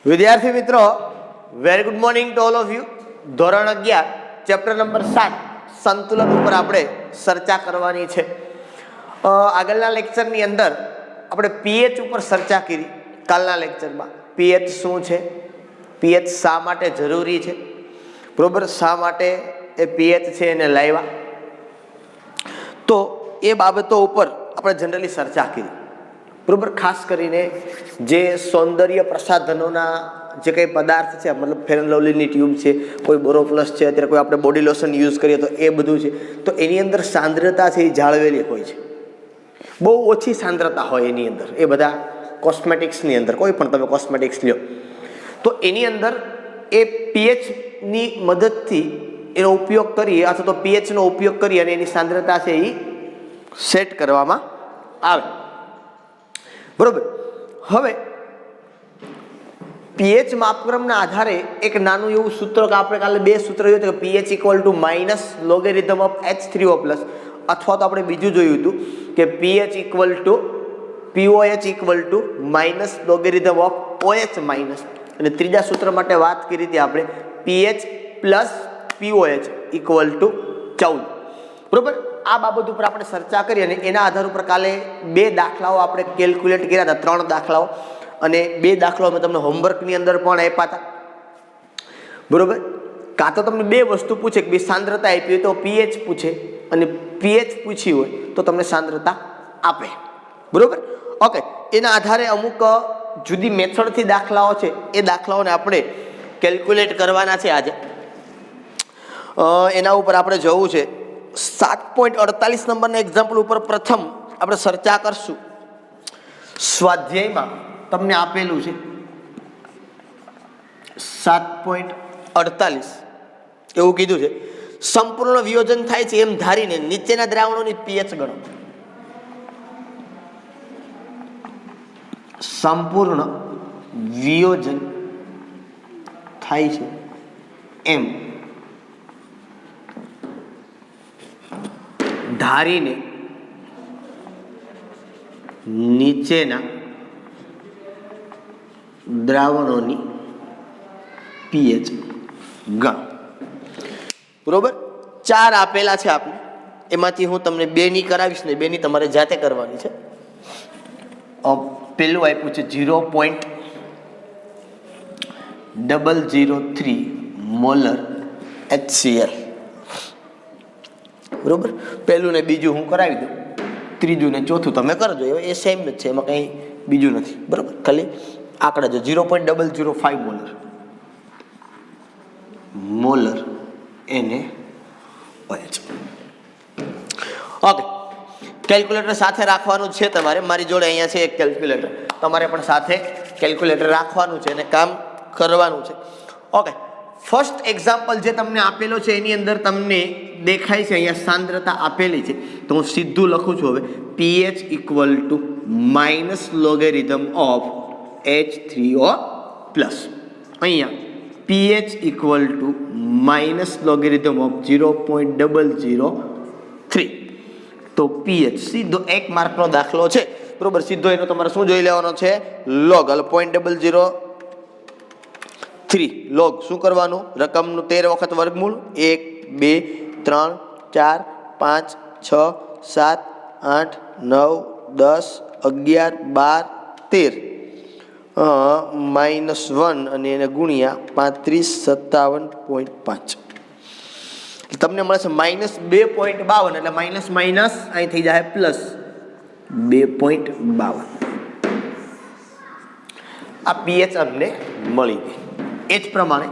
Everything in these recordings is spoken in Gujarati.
વિદ્યાર્થી મિત્રો, very good morning to all of you. ધોરણ 11 ચેપ્ટર નંબર 7 સંતુલન ઉપર આપણે ચર્ચા કરવાની છે. આગળના લેક્ચરની અંદર આપણે પીએચ ઉપર ચર્ચા કરી. કાલના લેક્ચરમાં પીએચ શું છે, પીએચ શા માટે જરૂરી છે, બરોબર, શા માટે એ પીએચ છે એને લાવ્યા, તો એ બાબતો ઉપર આપણે જનરલી ચર્ચા કરી. બરોબર, ખાસ કરીને જે સૌંદર્ય પ્રસાધનોના જે કંઈ પદાર્થ છે, મતલબ ફેર એન્ડ લવલીની ટ્યુબ છે, કોઈ બોરોપ્લસ છે, અત્યારે કોઈ આપણે બોડી લોશન યુઝ કરીએ તો એ બધું છે, તો એની અંદર સાંદ્રતા છે એ જાળવેલી હોય છે. બહુ ઓછી સાંદ્રતા હોય એની અંદર. એ બધા કોસ્મેટિક્સની અંદર, કોઈ પણ તમે કોસ્મેટિક્સ લ્યો તો એની અંદર એ પીએચની મદદથી એનો ઉપયોગ કરી અથવા તો પીએચનો ઉપયોગ કરી અને એની સાંદ્રતા છે એ સેટ કરવામાં આવે. બરોબર. હવે પીએચ માપક્રમના આધારે એક નાનું એવું સૂત્ર, કે આપણે કાલે બે સૂત્ર જોયું હતું કે pH equal to minus logarithm of H3O plus, અથવા તો આપણે બીજું જોયું હતું કે pH equal two POH equal to minus logarithm of OH minus, અને ત્રીજા સૂત્ર માટે વાત કરી હતી આપણે pH plus POH equal two 14. બરોબર. આ બાબત ઉપર આપણે ચર્ચા કરી અને એના આધાર ઉપર કાલે બે દાખલાઓ આપણે કેલ્ક્યુલેટ કર્યા હતા, 3 દાખલાઓ, અને 2 દાખલાઓ મેં તમને હોમવર્કની અંદર પણ આપ્યા હતા. બરોબર. કાં તો તમને બે વસ્તુ પૂછે કે સાંદ્રતા આપી હોય તો પીએચ પૂછે, અને પીએચ પૂછી હોય તો તમને સાંદ્રતા આપે. બરોબર. ઓકે. એના આધારે અમુક જુદી મેથડથી દાખલાઓ છે, એ દાખલાઓને આપણે કેલ્ક્યુલેટ કરવાના છે આજે. એના ઉપર આપણે જવું છે 7.48 નંબરના એક્ઝામ્પલ ઉપર પ્રથમ આપણે ચર્ચા કરશું. સ્વાધ્યાયમાં તમને આપેલું છે 7.48, એવું કીધું છે, સંપૂર્ણ વિયોજન થાય છે એમ ધારીને નીચેના દ્રાવણોની પીએચ ગણો. સંપૂર્ણ વિયોજન થાય છે એમ ધારીને નીચેના દ્રાવણોની પીએચ ગણ. બરોબર. 4 આપેલા છે આપણે, એમાંથી હું તમને 2 ની કરાવીશ ને 2 ની તમારે જાતે કરવાની છે. પેલું આપ્યું છે 0.003 મોલર HCl. બરોબર. પહેલું ને બીજું હું કરાવી દઉં, ત્રીજું ને ચોથું તમે કરજો. એ સેમ જ છે, એમાં કંઈ બીજું નથી. બરોબર. ખાલી આંકડા જો 0.005 મોલર NaOH. ઓકે. કેલ્ક્યુલેટર સાથે રાખવાનું છે તમારે. મારી જોડે અહીંયા છે એક કેલ્ક્યુલેટર, તમારે પણ સાથે કેલ્ક્યુલેટર રાખવાનું છે અને કામ કરવાનું છે. ઓકે. ફર્સ્ટ એક્ઝામ્પલ જે તમને આપેલો છે એની અંદર તમને દેખાય છે અહીંયા સાંદ્રતા આપેલી છે, તો હું સીધું લખું છું હવે pH equal to minus logarithm of H3O plus. અહીંયા pH equal to minus logarithm of 0.003. તો પીએચ સીધો 1 માર્કનો દાખલો છે. બરોબર. સીધો એનો તમારે શું જોઈ લેવાનો છે? લોગ. એટલે 0.003 લોગ શું કરવાનું? રકમનું 13 વખત વર્ગમૂળ, 1 2 3 4 5 6 7 8 9 10 11 12 13 -1 અને એને ગુણ્યા 3557.5. તમને મળે છે -2.52, એટલે માઇનસ માઇનસ અહીં થઈ જાય પ્લસ 2.52. આ પીએચ અમને મળી ગઈ. એ જ પ્રમાણે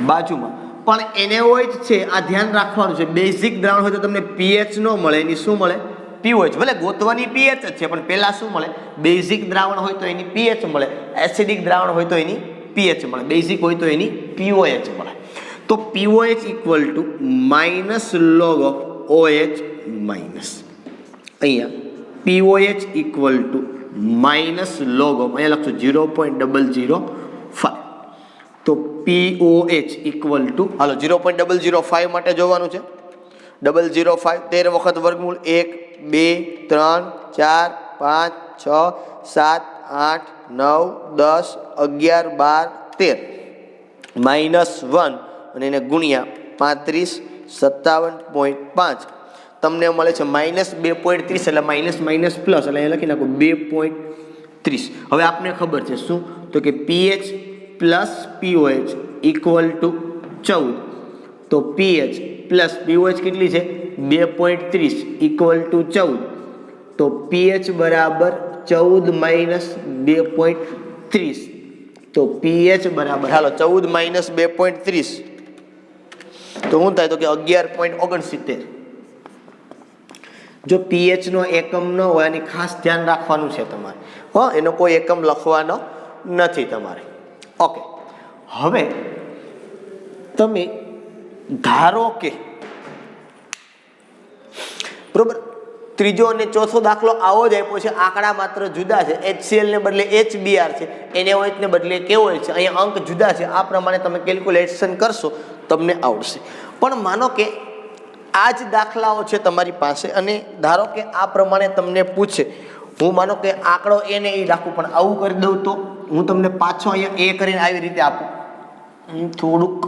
બાજુમાં પણ NaOH છે, આ ધ્યાન રાખવાનું છે. બેઝિક દ્રાવણ હોય તો તમને પીએચ ન મળે, એની શું મળે? POH. ભલે ગોતવાની પીએચ જ છે, પણ પહેલા શું મળે? બેઝિક દ્રાવણ હોય તો એની પીએચ મળે, એસિડિક દ્રાવણ હોય તો એની પીએચ મળે, બેઝિક હોય તો એની POH મળે. તો POH equal to minus log of OH minus. અહીંયા POH equal to minus log of, અહીંયા લખશું 0.005. તો POH ઇક્વલ ટુ, હાલો 0.005 માટે જોવાનું છે. 005 13 વખત વર્ગમૂળ, 1 2 3 4 5 6 7 8 9 10 11 12 13 -1 અને એને ગુણ્યા 35 57.5 તમને મળે છે -2.30 એટલે માઇનસ માઇનસ પ્લસ એટલે અહીંયા લખી નાખો 2.30. હવે આપને ખબર છે શું તો કે pH plus pOH equal to 14. તો પીએચ પ્લસ પીઓએચ કેટલી છે 2.30 ઇક્વલ ટુ 14. તો પીએચ બરાબર 14 - 2.30. તો પીએચ બરાબર હાલો 14 - 2.30 તો શું થાય તો કે 11.69. જો પીએચ નો એકમ ન હોય એની ખાસ ધ્યાન રાખવાનું છે તમારે. એનો કોઈ એકમ લખવાનો નથી તમારે. ઓકે, હવે તમે ધારો કે બરોબર ત્રીજો અને ચોથો દાખલો આવો જ આપ્યો છે. આંકડા માત્ર જુદા છે. HCl ને બદલે HBr છે, NaOH ને બદલે KOH છે. અહીંયા અંક જુદા છે. આ પ્રમાણે તમે કેલ્ક્યુલેશન કરશો તમને આવડશે. પણ માનો કે આ જ દાખલાઓ છે તમારી પાસે અને ધારો કે આ પ્રમાણે તમને પૂછે, હું માનો કે આંકડો એ ને એ રાખું પણ આવું કરી દઉં તો હું તમને પાછો અહીંયા એ કરીને આવી રીતે આપું, થોડુંક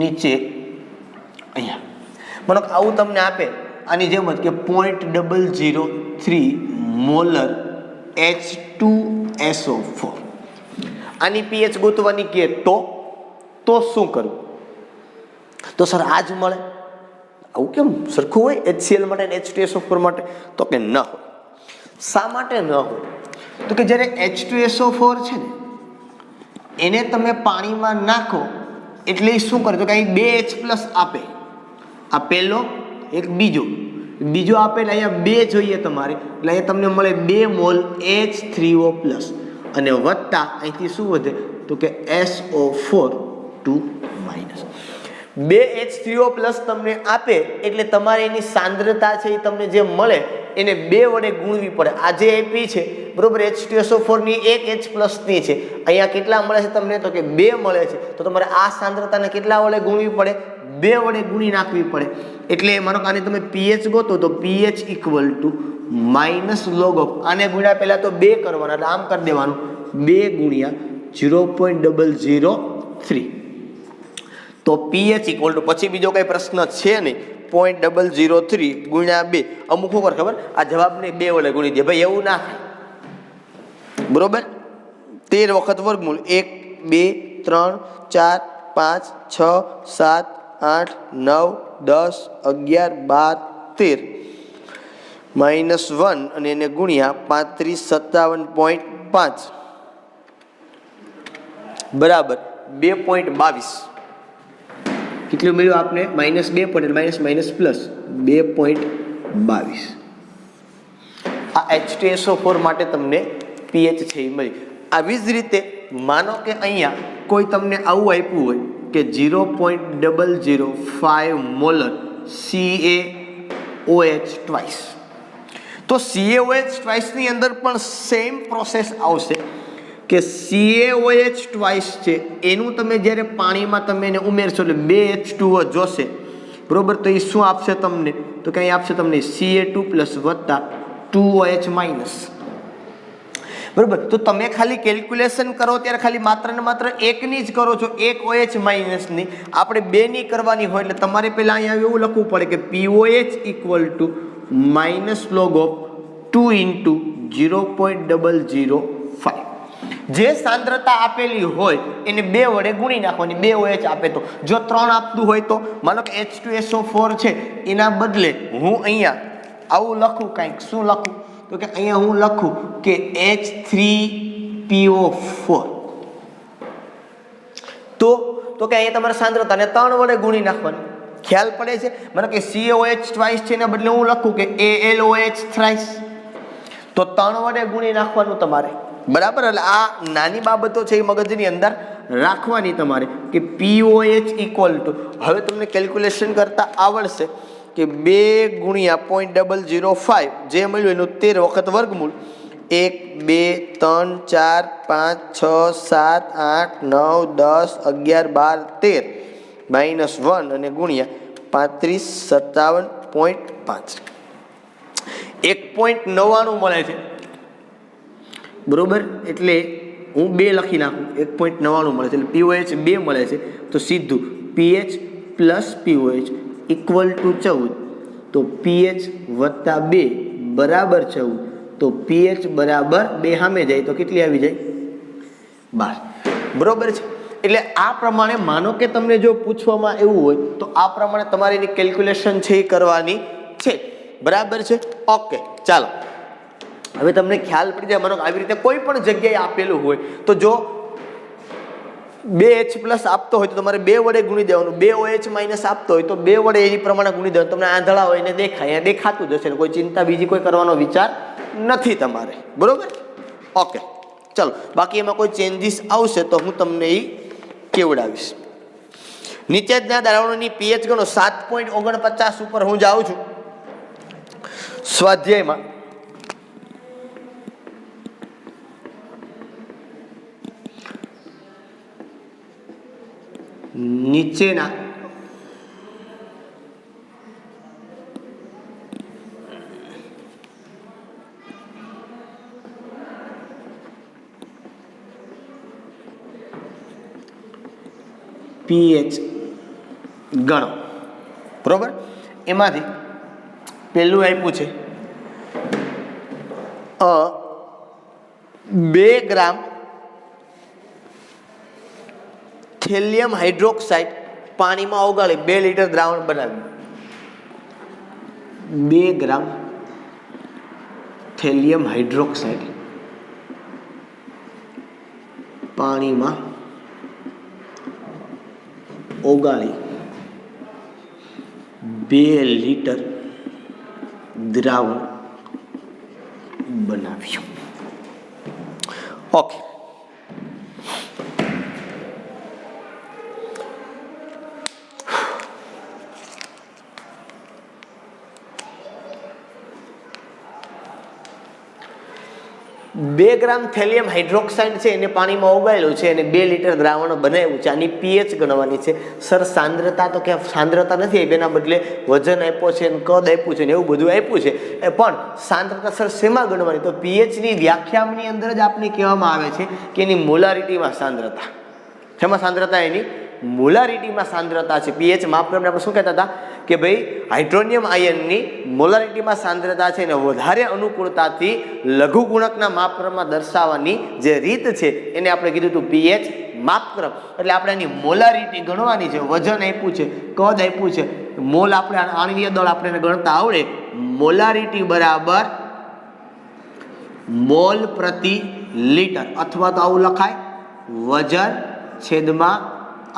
નીચે અહીંયા માનો કે આવું તમને આપે આની જેમ જ કે 0.003 મોલર H2SO4 આની પીએચ ગોતવાની કે તો શું કરવું? તો સર આ જ મળે આવું કેમ સરખું હોય HCl માટે અને H2SO4 માટે? તો કે ન હોય. શા માટે ન હોય? તો કે જ્યારે H2SO4 છે ને એને તમે પાણીમાં નાખો એટલે શું કરે તો કે અહીં 2H+ આપે. આ પહેલો એક બીજો આપે એટલે અહીંયા 2 જોઈએ તમારે એટલે અહીંયા તમને મળે 2 મોલ H3O+ અને વત્તા અહીંથી શું વધે તો કે SO4 2-. 2 H3O+ તમને આપે એટલે તમારે એની સાંદ્રતા છે એ તમને જે મળે એને 2 વડે ગુણવી પડે. આ જે આપી છે બરોબર H2SO4 ની 1 H+ ની છે, અહીંયા કેટલા મળે છે તમને તો કે 2 મળે છે. તો તમારે આ સાંદ્રતાને કેટલા વડે ગુણવી પડે? 2 વડે ગુણી નાખવી પડે. એટલે માનો કે આને તમે pH ગોતો તો pH equal two -log of આને ગુણ્યા પહેલા તો 2 કરવાના એટલે આમ કરી દેવાનું 2 ગુણ્યા 0.003. તો pH ઇક્વલ ટુ પછી બીજો કઈ પ્રશ્ન છે નહીં 0.003 ગુણ્યા 2 અમુક ઉપર ખબર આ જવાબને 2 વડે ગુણી દે. ભાઈ એવું ના થાય બરોબર. 13 વખત વર્ગમૂળ 1 2 3 4 5 6 7 8 9 10 11 12 13 -1 અને એને ગુણ્યા 35 57.5 બરાબર 2.22. કેટલું મળ્યું આપને? -2 પોઈન્ટ માઇનસ પ્લસ 2.22. આ H2SO4 માટે તમને પીએચ છે એ મળી. આવી જ રીતે માનો કે અહીંયા કોઈ તમને આવું આપ્યું હોય કે 0.005 મોલર CaOH ટ્વાઇસ. તો CaOH ટ્વાઇસ ની અંદર પણ સેમ પ્રોસેસ આવશે કે CaOH ટ્વાઇસ છે એનું તમે જ્યારે પાણીમાં તમે એને ઉમેરશો એટલે 2H2O જોશે બરોબર. તો એ શું આપશે તમને તો કે અહીં આપશે તમને Ca2+ વત્તા 2OH માઇનસ બરોબર. તો તમે ખાલી કેલ્ક્યુલેશન કરો ત્યારે ખાલી માત્ર ને માત્ર એકની જ કરો છો, 1 OH માઇનસની. આપણે 2 ની કરવાની હોય એટલે તમારે પહેલાં અહીંયા એવું લખવું પડે કે POH equal two -log of 2 into 0.005. જે સાંદ્રતા આપેલી હોય એને 2 વડે ગુણી નાખવાની. 2 OH આપે તો જો 3 આપતું હોય તો માનો કે H2SO4 છે એના બદલે હું અહીંયા આવું લખું કાંઈક. શું લખું તો કે અહીંયા હું લખું કે H3PO4 તો કે અહીંયા તમારે સાંદ્રતાને 3 વડે ગુણી નાખવાની. ખ્યાલ પડે છે? માનો કે CaOH ટ્વાઇસ છે એના બદલે હું લખું કે AlOH થ્રાઇસ તો 3 વડે ગુણી નાખવાનું તમારે બરાબર. એટલે આ નાની બાબતો છે એ મગજની અંદર રાખવાની તમારે કે POH ઇક્વલ ટુ હવે તમને કેલ્ક્યુલેશન કરતા આવડશે કે 2 ગુણ્યા 0.005 જે મળ્યું એનું 13 વખત વર્ગમૂળ 1 2 3 4 5 6 7 8 9 10 11 12 13 -1 અને ગુણ્યા 35 57.5 1.99 મળે છે. બરોબર, એટલે હું 2 લખી નાખું, 1.99 મળે છે એટલે POH 2 મળે છે, તો સીધું PH plus POH equal two 14, તો PH વત્તા 2 બરાબર 14, તો PH બરાબર 2 સામે જાય તો કેટલી આવી જાય? 12. બરોબર છે. એટલે આ પ્રમાણે માનો કે તમને જો પૂછવામાં એવું હોય તો આ પ્રમાણે તમારે એની કેલ્ક્યુલેશન છે એ કરવાની છે. બરાબર છે. ઓકે, ચાલો હવે તમને ખ્યાલ પડી જાય. માનો આવી રીતે કોઈ પણ જગ્યાએ આપેલું હોય તો જો 2H પ્લસ આપતો હોય તો તમારે 2 વડે ગુણી દેવાનું, 2OH માઇનસ આપતો હોય તો 2 વડે એની પ્રમાણે ગુણી દેવાનું. તમને આંધળા હોય ને દેખાય, દેખાતું જ હશે ને, કોઈ ચિંતા બીજી કોઈ કરવાનો વિચાર નથી તમારે. બરોબર. ઓકે, ચલો બાકી એમાં કોઈ ચેન્જીસ આવશે તો હું તમને એ કેવડાવીશ. નીચેના દ્રાવણોની પીએચ ગણો. 7.49 ઉપર હું જાઉં છું સ્વાધ્યાયમાં. નીચેના પીએચ ગણો. બરોબર. એમાંથી પહેલું આપ્યું છે 2 ગ્રામ થેલિયમ હાઇડ્રોક્સાઇડ પાણીમાં ઓગાળી 2 લીટર દ્રાવણ બનાવ્યું. 2 ગ્રામ થેલિયમ હાઇડ્રોક્સાઇડ પાણીમાં ઓગાળી 2 લીટર દ્રાવણ બનાવ્યું. ઓકે, બે ગ્રામ થેલિયમ હાઇડ્રોક્સાઇડ છે એને પાણીમાં ઓગાળ્યું છે અને 2 લીટર દ્રાવણ બનાવ્યું છે. આની પીએચ ગણવાની છે. સર સાંદ્રતા તો કે સાંદ્રતા નથી આપી, એના બદલે વજન આપ્યો છે, કદ આપ્યું છે ને એવું બધું આપ્યું છે. પણ સાંદ્રતા સર શેમાં ગણવાની? તો પીએચની વ્યાખ્યાની અંદર જ આપને કહેવામાં આવે છે કે એની મોલારિટીમાં સાંદ્રતા. શેમાં સાંદ્રતા? એની મોલારિટીમાં સાંદ્રતા છે. પીએચ માપદંડ આપણે શું કહેતા હતા કે ભાઈ હાઇડ્રોનિયમ આયનની મોલારિટીમાં સાંદ્રતા છે અને વધારે અનુકૂળતાથી લઘુગુણકના માપક્રમમાં દર્શાવવાની જે રીત છે એને આપણે કીધું હતું પીએચ માપક્રમ. એટલે આપણે એની મોલારિટી ગણવાની છે. વજન આપ્યું છે, કદ આપ્યું છે, મોલ આપણે આણ્વીય દળ આપણે ગણતા આવડે. મોલારિટી બરાબર મોલ પ્રતિ લીટર, અથવા તો આવું લખાય વજન છેદમાં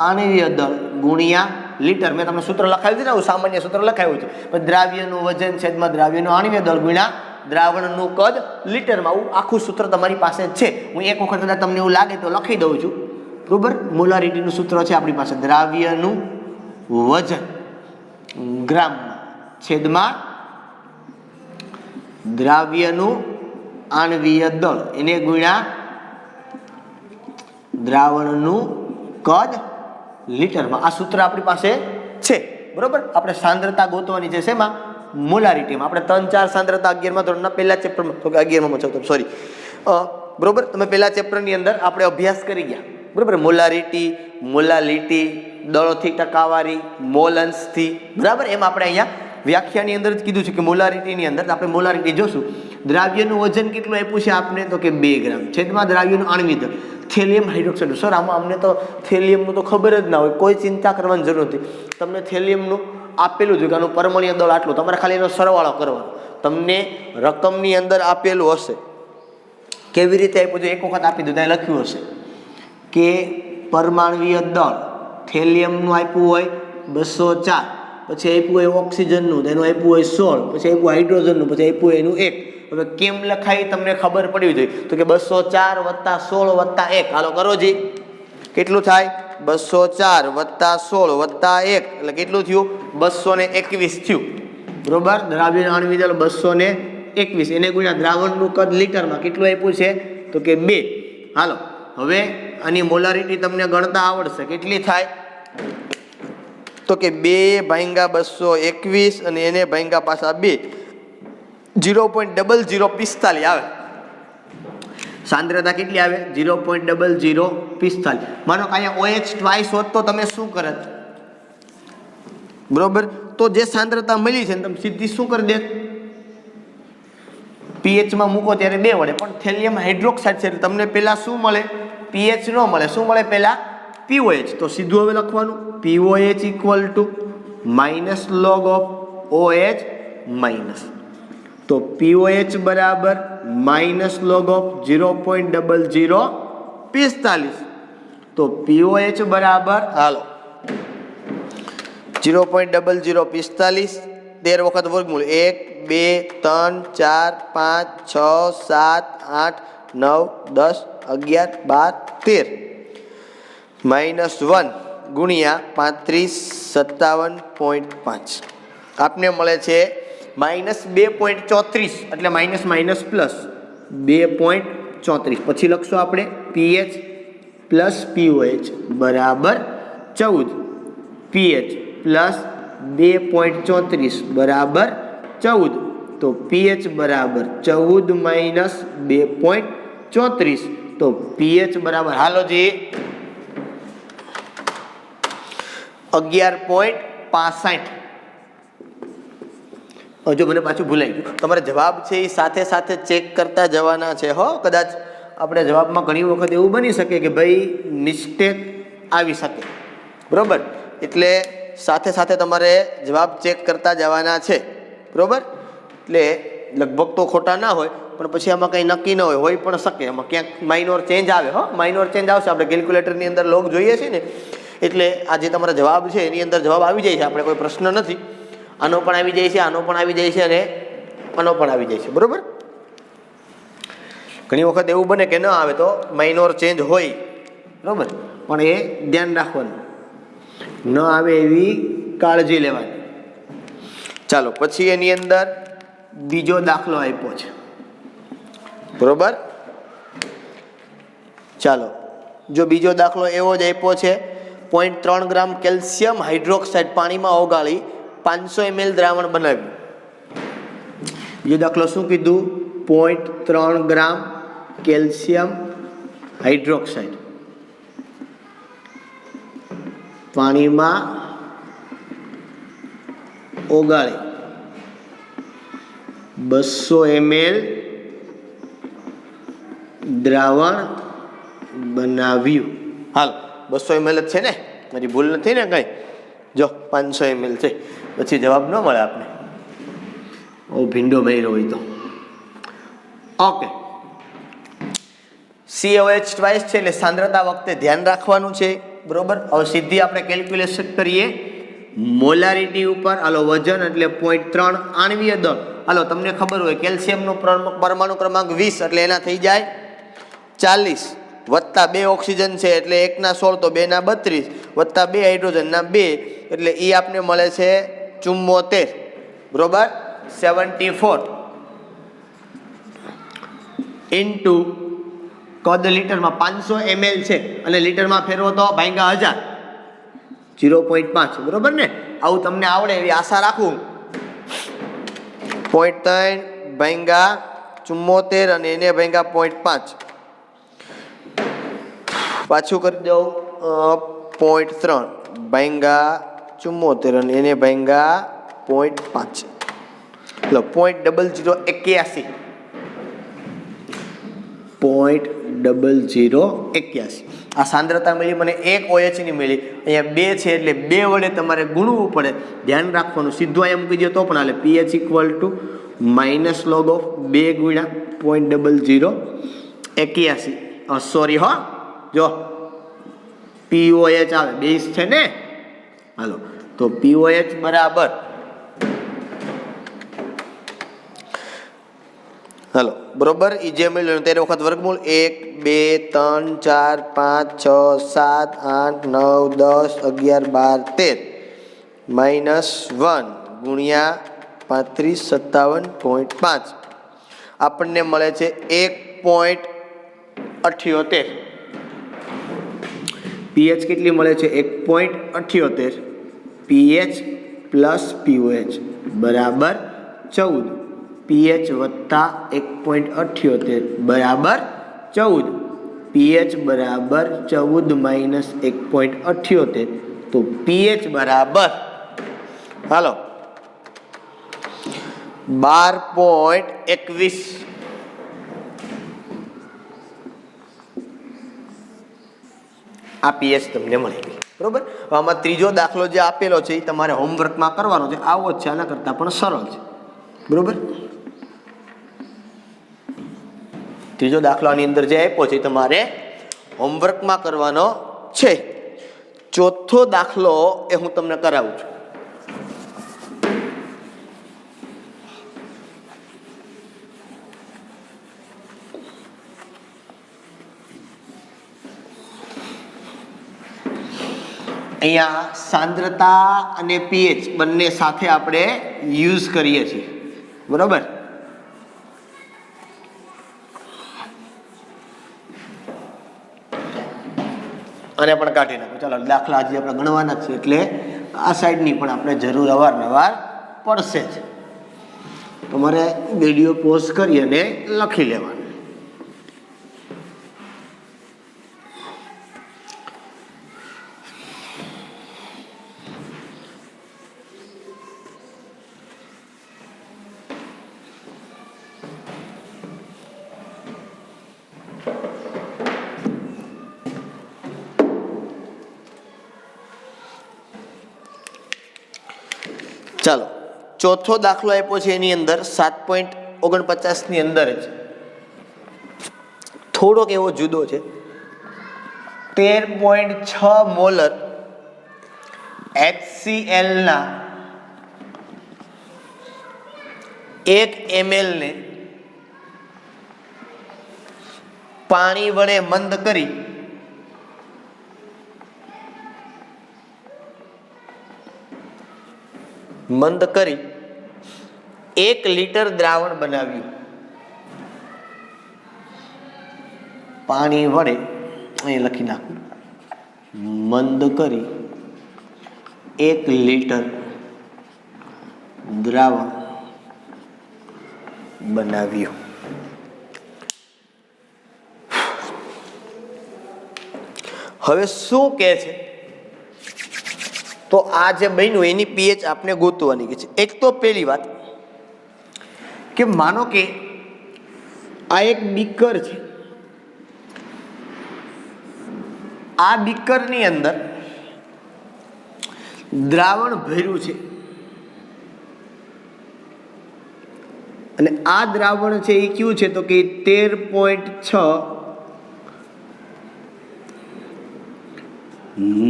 આણ્વીય દળ ગુણ્યા લીટર. મેં તમને સૂત્ર લખાવ્યું છે ને, સામાન્ય સૂત્ર લખાવ્યું છે. દ્રાવ્યનું વજન છેદમાં દ્રાવ્યનું આણ્વીય દળ ગુણ્યા દ્રાવણનું કદ લીટરમાં. આવું આખું સૂત્ર તમારી પાસે છે. હું એક વખત કદાચ તમને એવું લાગે તો લખી દઉં છું. બરોબર. મોલારિટીનું સૂત્ર છે આપણી પાસે. દ્રાવ્યનું વજન ગ્રામમાં છેદમાં દ્રાવ્યનું આણ્વીય દળ એને ગુણ્યા દ્રાવણનું કદ લીટરમાં. આ સૂત્ર આપણી પાસે છે. બરોબર. આપણે સાંદ્રતા ગોતવાની છે શેમાં? મોલારિટીમાં. આપણે 3-4 સાંદ્રતા 11મા ધોરણના પહેલા ચેપ્ટરમાં, તો કે 11માં છો સોરી, બરોબર, તમે પહેલા ચેપ્ટરની અંદર આપણે અભ્યાસ કરી ગયા. બરોબર. મોલારિટી, મોલાલિટી, દળોથી ટકાવારી, મોલ અંશથી. બરાબર. એમ આપણે અહીંયા વ્યાખ્યાની અંદર જ કીધું છે કે મોલારિટીની અંદર આપણે મોલારિટી જોશું. દ્રાવ્યનું વજન કેટલું આપ્યું છે આપને? તો કે 2 ગ્રામ છેદમાં દ્રાવ્યનું આણ્વીય દળ થેલિયમ હાઇડ્રોક્સાઇડ. સર આમાં અમને તો થેલિયમનું તો ખબર જ ના હોય, કોઈ ચિંતા કરવાની જરૂર નથી. તમને થેલિયમનું આપેલું છે કે આનું પરમાણ્વીય દળ આટલું, તમારે ખાલી એનો સરવાળો કરવાનો. તમને રકમની અંદર આપેલું હશે. કેવી રીતે આપ્યું છે? એક વખત આપી દીધું, ત્યાં લખ્યું હશે કે પરમાણ્વીય દળ થેલિયમનું આપ્યું હોય 204, પછી આપ્યું હોય ઓક્સિજનનું, એનું આપ્યું હોય 16, પછી આપ્યું હાઇડ્રોજનનું, પછી આપ્યું હોય એનું 1. હવે કેમ લખાય તમને ખબર પડવી જોઈએ. તો કે 204 + 16 + 1. હાલો કરો જી. કેટલું થાય? 204 + 16 + 1 એટલે કેટલું થયું? 221 થયું. બરોબર. દ્રાવ્ય આણ્વીય દળ 221. એને ગુણ્યા દ્રાવણનું કદ લીટરમાં કેટલું આપ્યું છે? તો કે 2. હાલો હવે આની મોલારિટી તમને ગણતા આવડશે. કેટલી થાય? તો કે 2/221 અને એને ભાંગ્યા પાછા 2, 0.0045 આવે. सांद्रता કેટલી આવે 0.0045 માનો કે અહીંયા OH ટ્વાઇસ હોત તો તમે શું કરત બરોબર તો જે सांद्रता મળી છે તમે સીધી શું કરી દે pH માં મૂકો ત્યારે 2 વડે પણ થેલિયમ હાઇડ્રોક્સાઇડ છે તમને પહેલા શું મળે pH નો મળે શું મળે પહેલા POH તો સીધું હવે લખવાનું POH - log of OH minus तो POH बराबर -log of 0.0045 तो POH बराबर हालो 0.0045 13 वखत वर्गमूल 1 2 3 4 5 6 7 8 9 10 11 12 13 -1 ગુણ્યા 3557.5 આપને મળે છે -2.34 એટલે માઇનસ માઇનસ પ્લસ 2.34 પછી લખશું આપણે pH પ્લસ POH બરાબર 14 pH પ્લસ 2.34 બરાબર 14 તો pH બરાબર 14 માઇનસ 2.34 તો pH બરાબર હાલો જી 11.65 जो मैंने पाछू भूलाई गयुं तमारे जवाब छे ए साथे साथे चेक करता जवाना छे हो कदाच आपणे जवाबमां घणी वखत एवुं बनी शके के भाई मिस्टेक आवी शके बरोबर एटले साथे साथे तमारे जवाब चेक करता जवाना छे बरोबर एटले लगभग तो खोटा ना होय पण पछी आमां कंई नक्की न होय पण शके आमां क्यांक माइनोर चेन्ज आवे हो माइनोर चेन्ज आवशे आपणे केल्क्युलेटरनी अंदर लॉग जोईए छे ने एटले आ जे तमारा जवाब छे एनी अंदर जवाब आवी जाय छे आपणे कोई प्रश्न नथी आनो पण आवी जाय छे आनो पण आवी जाय छे अने आनो पण आवी जाय छे बरोबर घणी वखत एवुं बने के न आवे तो माइनोर चेन्ज होय बरोबर पण ए ध्यान राखवानुं न आवे एवी काळजी लेवानी चालो पछी एनी अंदर बीजो दाखलो आप्यो छे बरोबर चालो जो बीजो दाखलो एवो ज आप्यो छे 0.3 ग्राम कैल्शियम हाइड्रोक्साइड पानी में ओगाळी 500 ml द्रावण बनाव्યું બીજો દાખલો શું કીધું 0.3 ગ્રામ કેલ્શિયમ હાઇડ્રોક્સાઇડ પાણીમાં ઓગાળી 200 ml દ્રાવણ બનાવ્યું હાલ 200 ml જ છે ને મારી ભૂલ નથી ને કઈ जो 500 ml છે પછી જવાબ ન મળે આપને ઓ ભીંડો બૈરો હોય તો ઓકે COH ટ્વાઇસ છે એટલે સાંદ્રતા વખતે ધ્યાન રાખવાનું છે બરોબર હવે સીધી આપણે કેલ્ક્યુલેશન કરીએ મોલારિટી ઉપર હાલો વજન એટલે 0.3 આણ્વીય દળ હાલો તમને ખબર હોય કેલ્શિયમનો પરમાણુ ક્રમાંક 20 એટલે એના થઈ જાય 40 वत्ता 2 ऑक्सीजन है एटले 1 ना 16 तो 2 ना 32 वत्ता 2 हाइड्रोजन ना 2 एटले ई आपने मळे छे 74 बरोबर 74 इंटू कद लीटर में 500 ml है अने लीटर में फेरवो तो भांगा 1000 0.5 बरोबर ने आवुं तमने आवडे एवी आशा राखुं 0.3 भांगा 74 अने एने भांगा 0.5 पाछू कर दो 0.3 भांगा 74 અને એને ભાંગા 0.5 લો 0.0081 0.0081 आ सांद्रता मिली मने 1 OH नी मिली अहींया 2 छे एटले 2 वडे तमारे गुणવું પડે ध्यान રાખવાનું સીધું અહીંયા મૂકી દો તો પણ હાલે pH - log of 2 ગુણ્યા 0.0081 सॉरी हो जो POH आवे बेस छे ने हालो तो POH बराबर हालो बरोबर ई जे मिल्यो 13 वखत वर्गमूल 1 2 3 4 5 6 7 8 9 10 11 12 13 -1 गुणिया 3557.5 આપણને મળે છે 1.78 pH કેટલી મળે છે 1.78 pH પ્લસ POH બરાબર 14 pH વત્તા 1.78 બરાબર 14 pH બરાબર 14 માઇનસ 1.78 તો pH બરાબર હાલો 12.21 આ pH તમને મળી ગઈ બરોબર। આમાં ત્રીજો દાખલો જે આપેલો છે એ તમારે હોમવર્કમાં કરવાનો છે, આવો જ છે, આના કરતાં પણ સરળ છે બરોબર। ત્રીજો દાખલો આની અંદર જે આપ્યો છે તમારે હોમવર્કમાં કરવાનો છે। ચોથો દાખલો એ હું તમને કરાવું છું। અહીંયા સાંદ્રતા અને pH બંને સાથે આપણે યુઝ કરીએ છીએ બરોબર। આને પણ કાઢી નાખો ચાલો। દાખલા આજે આપણે ગણવાના છે એટલે આ સાઈડની પણ આપણે જરૂર અવારનવાર પડશે જ। તમારે વિડીયો પોઝ કરી અને લખી લેવાનું। ચાલો ચોથો દાખલો આપ્યો છે એની અંદર 7.49 ની અંદર જ થોડોક એવો જુદો છે। 13.6 મોલર HCl ના 1 ml ને પાણી વડે મંદ કરી મંદ કરી 1 લિટર દ્રાવણ બનાવ્યું। પાણી વડે અહીં લખી નાખું, મંદ કરી 1 લિટર દ્રાવણ બનાવ્યું। હવે શું કહે છે તો આ જે બન્યું એની pH આપણે ગોતવાની છે। એક તો પહેલી વાત કે માનો કે આ એક બીકર છે, આ બીકરની અંદર દ્રાવણ ભર્યું છે અને આ દ્રાવણ છે એ કયું છે તો કે 13.6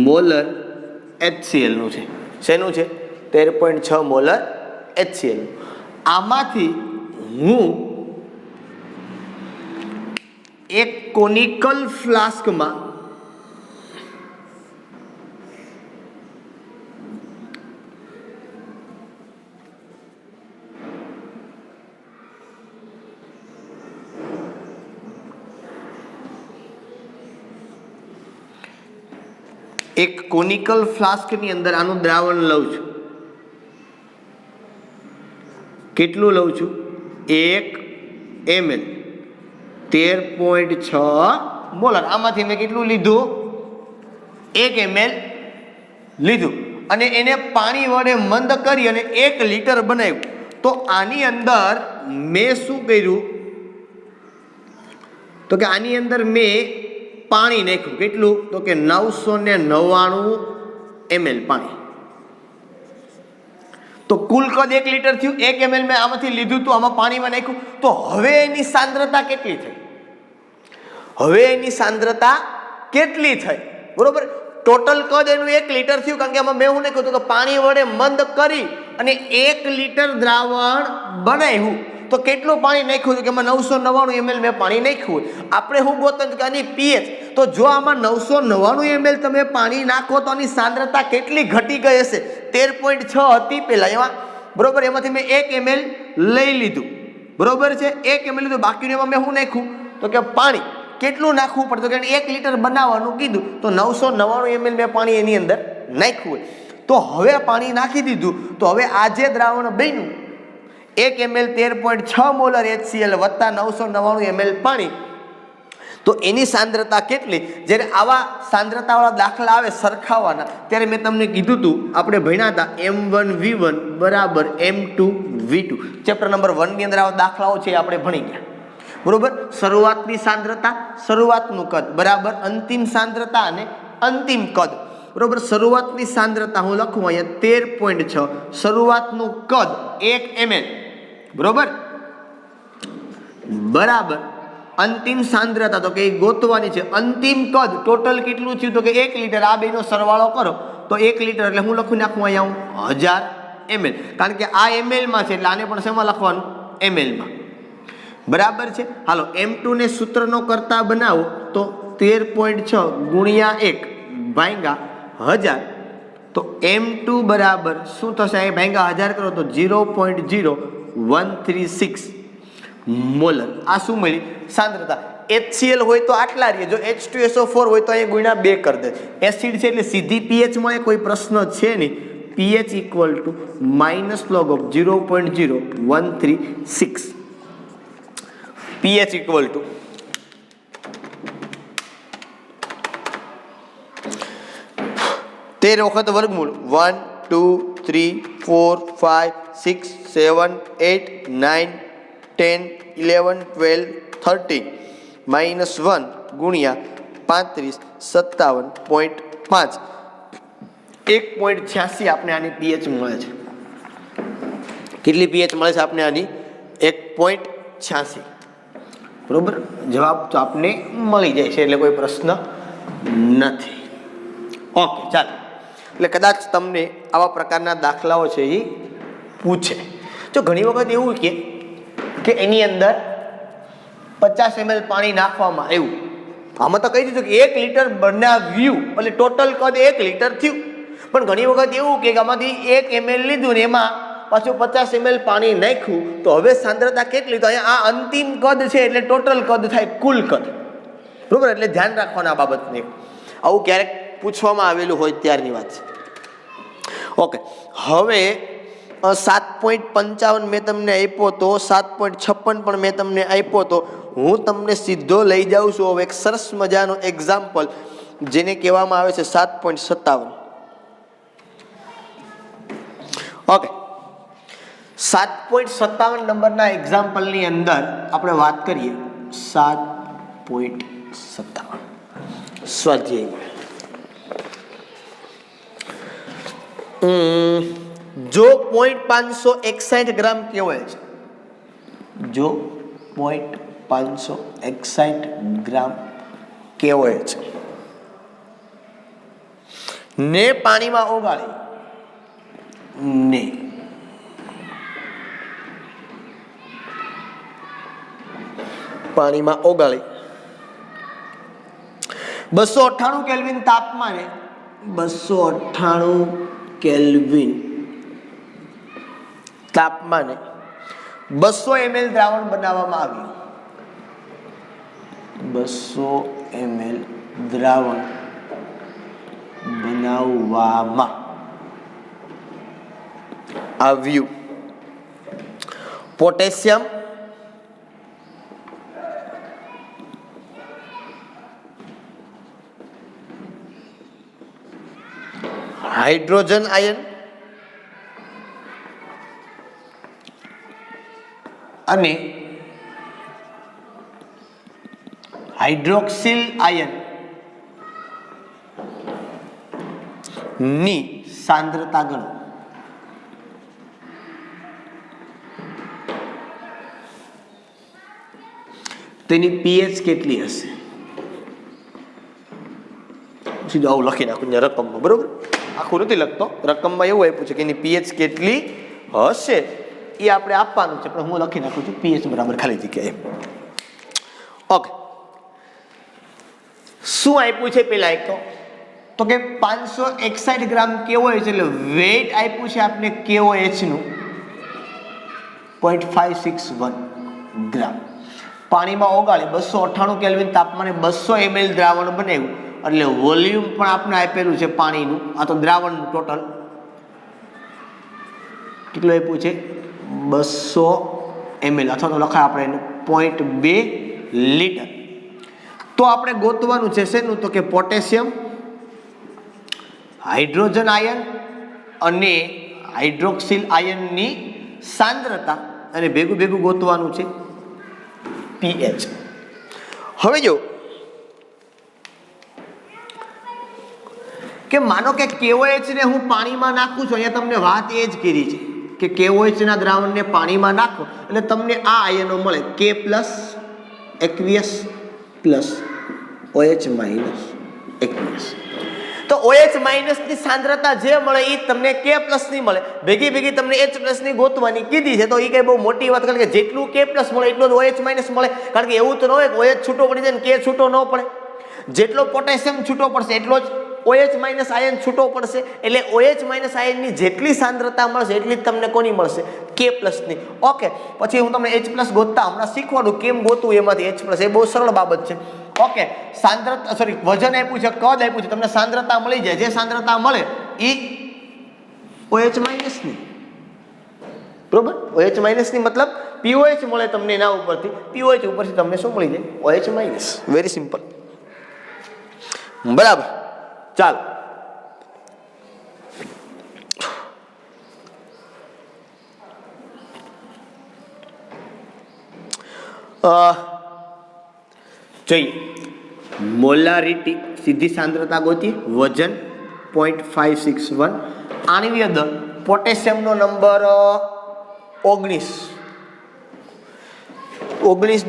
મોલર HCl નું છે। શેનું છે? 13.6 મોલર HCl। આમાંથી હું એક કોનિકલ ફ્લાસ્કમાં એક કોનિકલ ફ્લાસ્કની અંદર આનું દ્રાવણ લઉં છું। કેટલું લઉં છું? 1 ml 13.6 મોલર। આમાંથી મેં કેટલું લીધું? 1 ml લીધું અને એને પાણી વડે મંદ કરી અને 1 લિટર બનાવ્યું। તો આની અંદર મેં શું કર્યું તો કે આની અંદર મેં પાણી નાખ્યું। કેટલું તો કે 999 ml પાણી। તો કુલ કદ 1 લિટર થયું। 1 ml મેં આમાંથી લીધું તો આમાં પાણીમાં નાખ્યું। તો હવે એની સાંદ્રતા કેટલી થઈ? હવે એની સાંદ્રતા કેટલી થઈ? બરોબર, ટોટલ કદ એનું 1 લિટર થયું કારણ કે આમાં મેં શું નાખ્યું કે પાણી વડે મંદ કરી અને 1 લિટર દ્રાવણ બનાવ્યું। તો કેટલું પાણી નાખ્યું કે એમાં 999 ml મેં પાણી નાખ્યું હોય। આપણે શું ગોતન કે આની pH, તો જો આમાં 999 ml તમે પાણી નાખો તો આની સાંદ્રતા કેટલી ઘટી ગઈ હશે? 13.6 હતી પહેલા એમાં બરોબર, એમાંથી મેં 1 ml લઈ લીધું બરોબર છે। 1 ml લીધું, બાકીનું એમાં મેં શું નાખ્યું તો કે પાણી। કેટલું નાખવું પડતું કે 1 લિટર બનાવવાનું કીધું તો 999 ml મેં પાણી એની અંદર નાખ્યું હોય। તો હવે પાણી નાખી દીધું તો હવે આ જે દ્રાવણ બન્યું 1 ml 13.6 મોલર HCl વત્તા 999 ml પાણી, તો એની સાંદ્રતા કેટલી? જ્યારે આવા સાંદ્રતાવાળા દાખલા આવે સરખાવવાના, ત્યારે મેં તમને કીધું હતું, આપણે ભણ્યા હતા M1V1 બરાબર M2V2. ચેપ્ટર નંબર 1 ની અંદર આવા દાખલાઓ છે આપણે ભણી ગયા, બરોબર. શરૂઆતની સાંદ્રતા, શરૂઆતનું કદ બરાબર અંતિમ સાંદ્રતા અને અંતિમ કદ, બરોબર. શરૂઆતની સાંદ્રતા હું લખું અહીંયા 13.6, શરૂઆતનું કદ 1 ml, બરોબર, બરાબર. અંતિમ સાંદ્રતા તો કે ગોતવાની છે. અંતિમ કદ ટોટલ કેટલું થયું? તો કે 1 લીટર. આ બેનો સરવાળો કરો તો 1 લીટર એટલે હું લખું નાખું અહીંયા 1000 ml, કારણ કે આ ml માં છે એટલે આને પણ શેમાં લખવાનું? ml માં, બરાબર છે. હાલો M2 ને સૂત્રનો કરતા બનાવો તો 13.6 ગુણ્યા 1 ભાંગા 1000, તો M2 બરાબર શું થશે? અહીં ભાંગા 1000 કરો તો 0.0136 મોલર. આ શું મળી? સાંદ્રતા. HCl હોય તો આટલા રહે, જો H2SO4 હોય તો અહીંયા ગુણ્યા 2 કરી દે. એસિડ છે એટલે સીધી pH મળે, કોઈ પ્રશ્ન છે નહીં. pH equal two -log of 0.0136. pH equal two તેર વખત વર્ગમૂળ 1 2 3 4 5 6 7 8 9 10 11 12 13 -1 ગુણ્યા 35 57.5 1.86 આપણે આની pH મળે છે. કેટલી pH મળે છે આપણે આની? 1.86, બરોબર. જવાબ તો આપને મળી જાય છે એટલે કોઈ પ્રશ્ન નથી. ઓકે, ચાલો. એટલે કદાચ તમને આવા પ્રકારના દાખલાઓ છે એ પૂછે. જો ઘણી વખત એવું કે એની અંદર 50 ml પાણી નાખવામાં આવ્યું, આમાં તો કહી દીધું કે 1 લીટર બનાવ્યું એટલે ટોટલ કદ 1 લીટર થયું. પણ ઘણી વખત એવું કે આમાંથી 1 ml લીધું ને એમાં પાછું 50 ml પાણી નાખ્યું, તો હવે સાંદ્રતા કેટલી? તો અહીંયા આ અંતિમ કદ છે એટલે ટોટલ કદ થાય કુલ કદ, બરોબર. એટલે ધ્યાન રાખવાનું આ બાબતને. આવું ક્યારેક પૂછવામાં આવેલું હોય ત્યારની વાત છે. ઓકે, હવે 7.55 મેં તમને આપ્યો તો, 7.56 પણ મેં તમને આપ્યો તો. હું તમને સીધો લઈ જાઉં છું હવે એક સરસ મજાનો એક્ઝામ્પલ, જેને કહેવામાં આવે છે 7.57. ઓકે, 7.57 નંબરના એક્ઝામ્પલની અંદર આપણે વાત કરીએ. 7.57 સ્વાધ્યાય. જો 0.561 ગ્રામ કહેવાય છે, જો 0.561 ગ્રામ કહેવાય છે ને પાણીમાં ઓગાળી ને પાણીમાં ઓગાળી 298 કેલ્વિન તાપમાને 298 કેલ્વિન તાપમાને 200 ml દ્રાવણ બનાવવામાં આવ્યું. 200 ml દ્રાવણ બનાવવામાં આવ્યું. પોટેશિયમ, હાઇડ્રોજન આયન અને હાઇડ્રોક્સિલ આયન ની સાંદ્રતા ગણો. તેની pH કેટલી હશે? સીધું આવું લખી નાખું રકમમાં, બરોબર. આખું નથી લખતો, રકમમાં એવું આપ્યું છે કે એની pH કેટલી હશે એ આપણે આપવાનું છે, પણ હું લખી નાખું છું pH બરાબર ખાલી જગ્યાએ. ઓકે, શું આપ્યું છે પેલા એક તો કે 561 ગ્રામ KOH એટલે વેઇટ આપ્યું છે આપણે KOH નું 0.561 ગ્રામ. પાણીમાં ઓગાળી 298 કેલ્વિન તાપમાને 200 ml દ્રાવણ બનાવ્યું એટલે વોલ્યુમ પણ આપણે આપેલું છે પાણીનું. આ તો દ્રાવણનું ટોટલ કેટલું આપ્યું છે? 200 ml, અથવા તો લખાય આપણે એનું 0.2 લીટર. તો આપણે ગોતવાનું છે શેનું? તો કે પોટેશિયમ, હાઇડ્રોજન આયન અને હાઇડ્રોક્સિલ આયનની સાંદ્રતા અને ભેગું ભેગું ગોતવાનું છે pH. હવે જો કે માનો કે KOH ને હું પાણીમાં નાખું છું, અહીંયા તમને વાત એ જ કરી છે કે KOH ના દ્રાવણને પાણીમાં નાખો એટલે તમને આ આયનો મળે K plus aqueous plus OH minus aqueous. તો OH માઇનસ ની સાંદ્રતા જે મળે એ તમને K પ્લસ ની મળે, ભેગી ભેગી તમને H પ્લસ ની ગોતવાની કીધી છે. તો એ કઈ બહુ મોટી વાત, કારણ કે જેટલું K પ્લસ મળે એટલું જ OH માઇનસ મળે, કારણ કે એવું તો ન હોય કે OH છૂટો પડી જાય ને K છૂટો ન પડે. જેટલો પોટેશિયમ છૂટો પડશે એટલો જ OH માઇનસ આયન છૂટો પડશે, એટલે OH માઇનસ આયનની જેટલી સાંદ્રતા મળશે એટલી જ તમને કોની મળશે? K પ્લસ ની. ઓકે, પછી હું તમને H પ્લસ ગોતતા હમણાં શીખવાનું કેમ ગોતવું એમાંથી H પ્લસ, એ બહુ સરળ બાબત છે. ઓકે, સાંદ્રતા સોરી વજન આપ્યું છે, કદ આપ્યું છે, તમને સાંદ્રતા મળી જાય, જે સાંદ્રતા મળે એ OH માઇનસ ની, બરોબર? OH માઇનસ ની મતલબ POH મળે તમને એના ઉપરથી, POH ઉપરથી તમને શું મળી જાય? OH minus. વેરી સિમ્પલ, બરાબર. ચાલો, જોઈએ મોલારિટી, સીધી સાંદ્રતા ગોતી, વજન 0.561, આણ્વીય દળ પોટેશિયમનો નંબર 19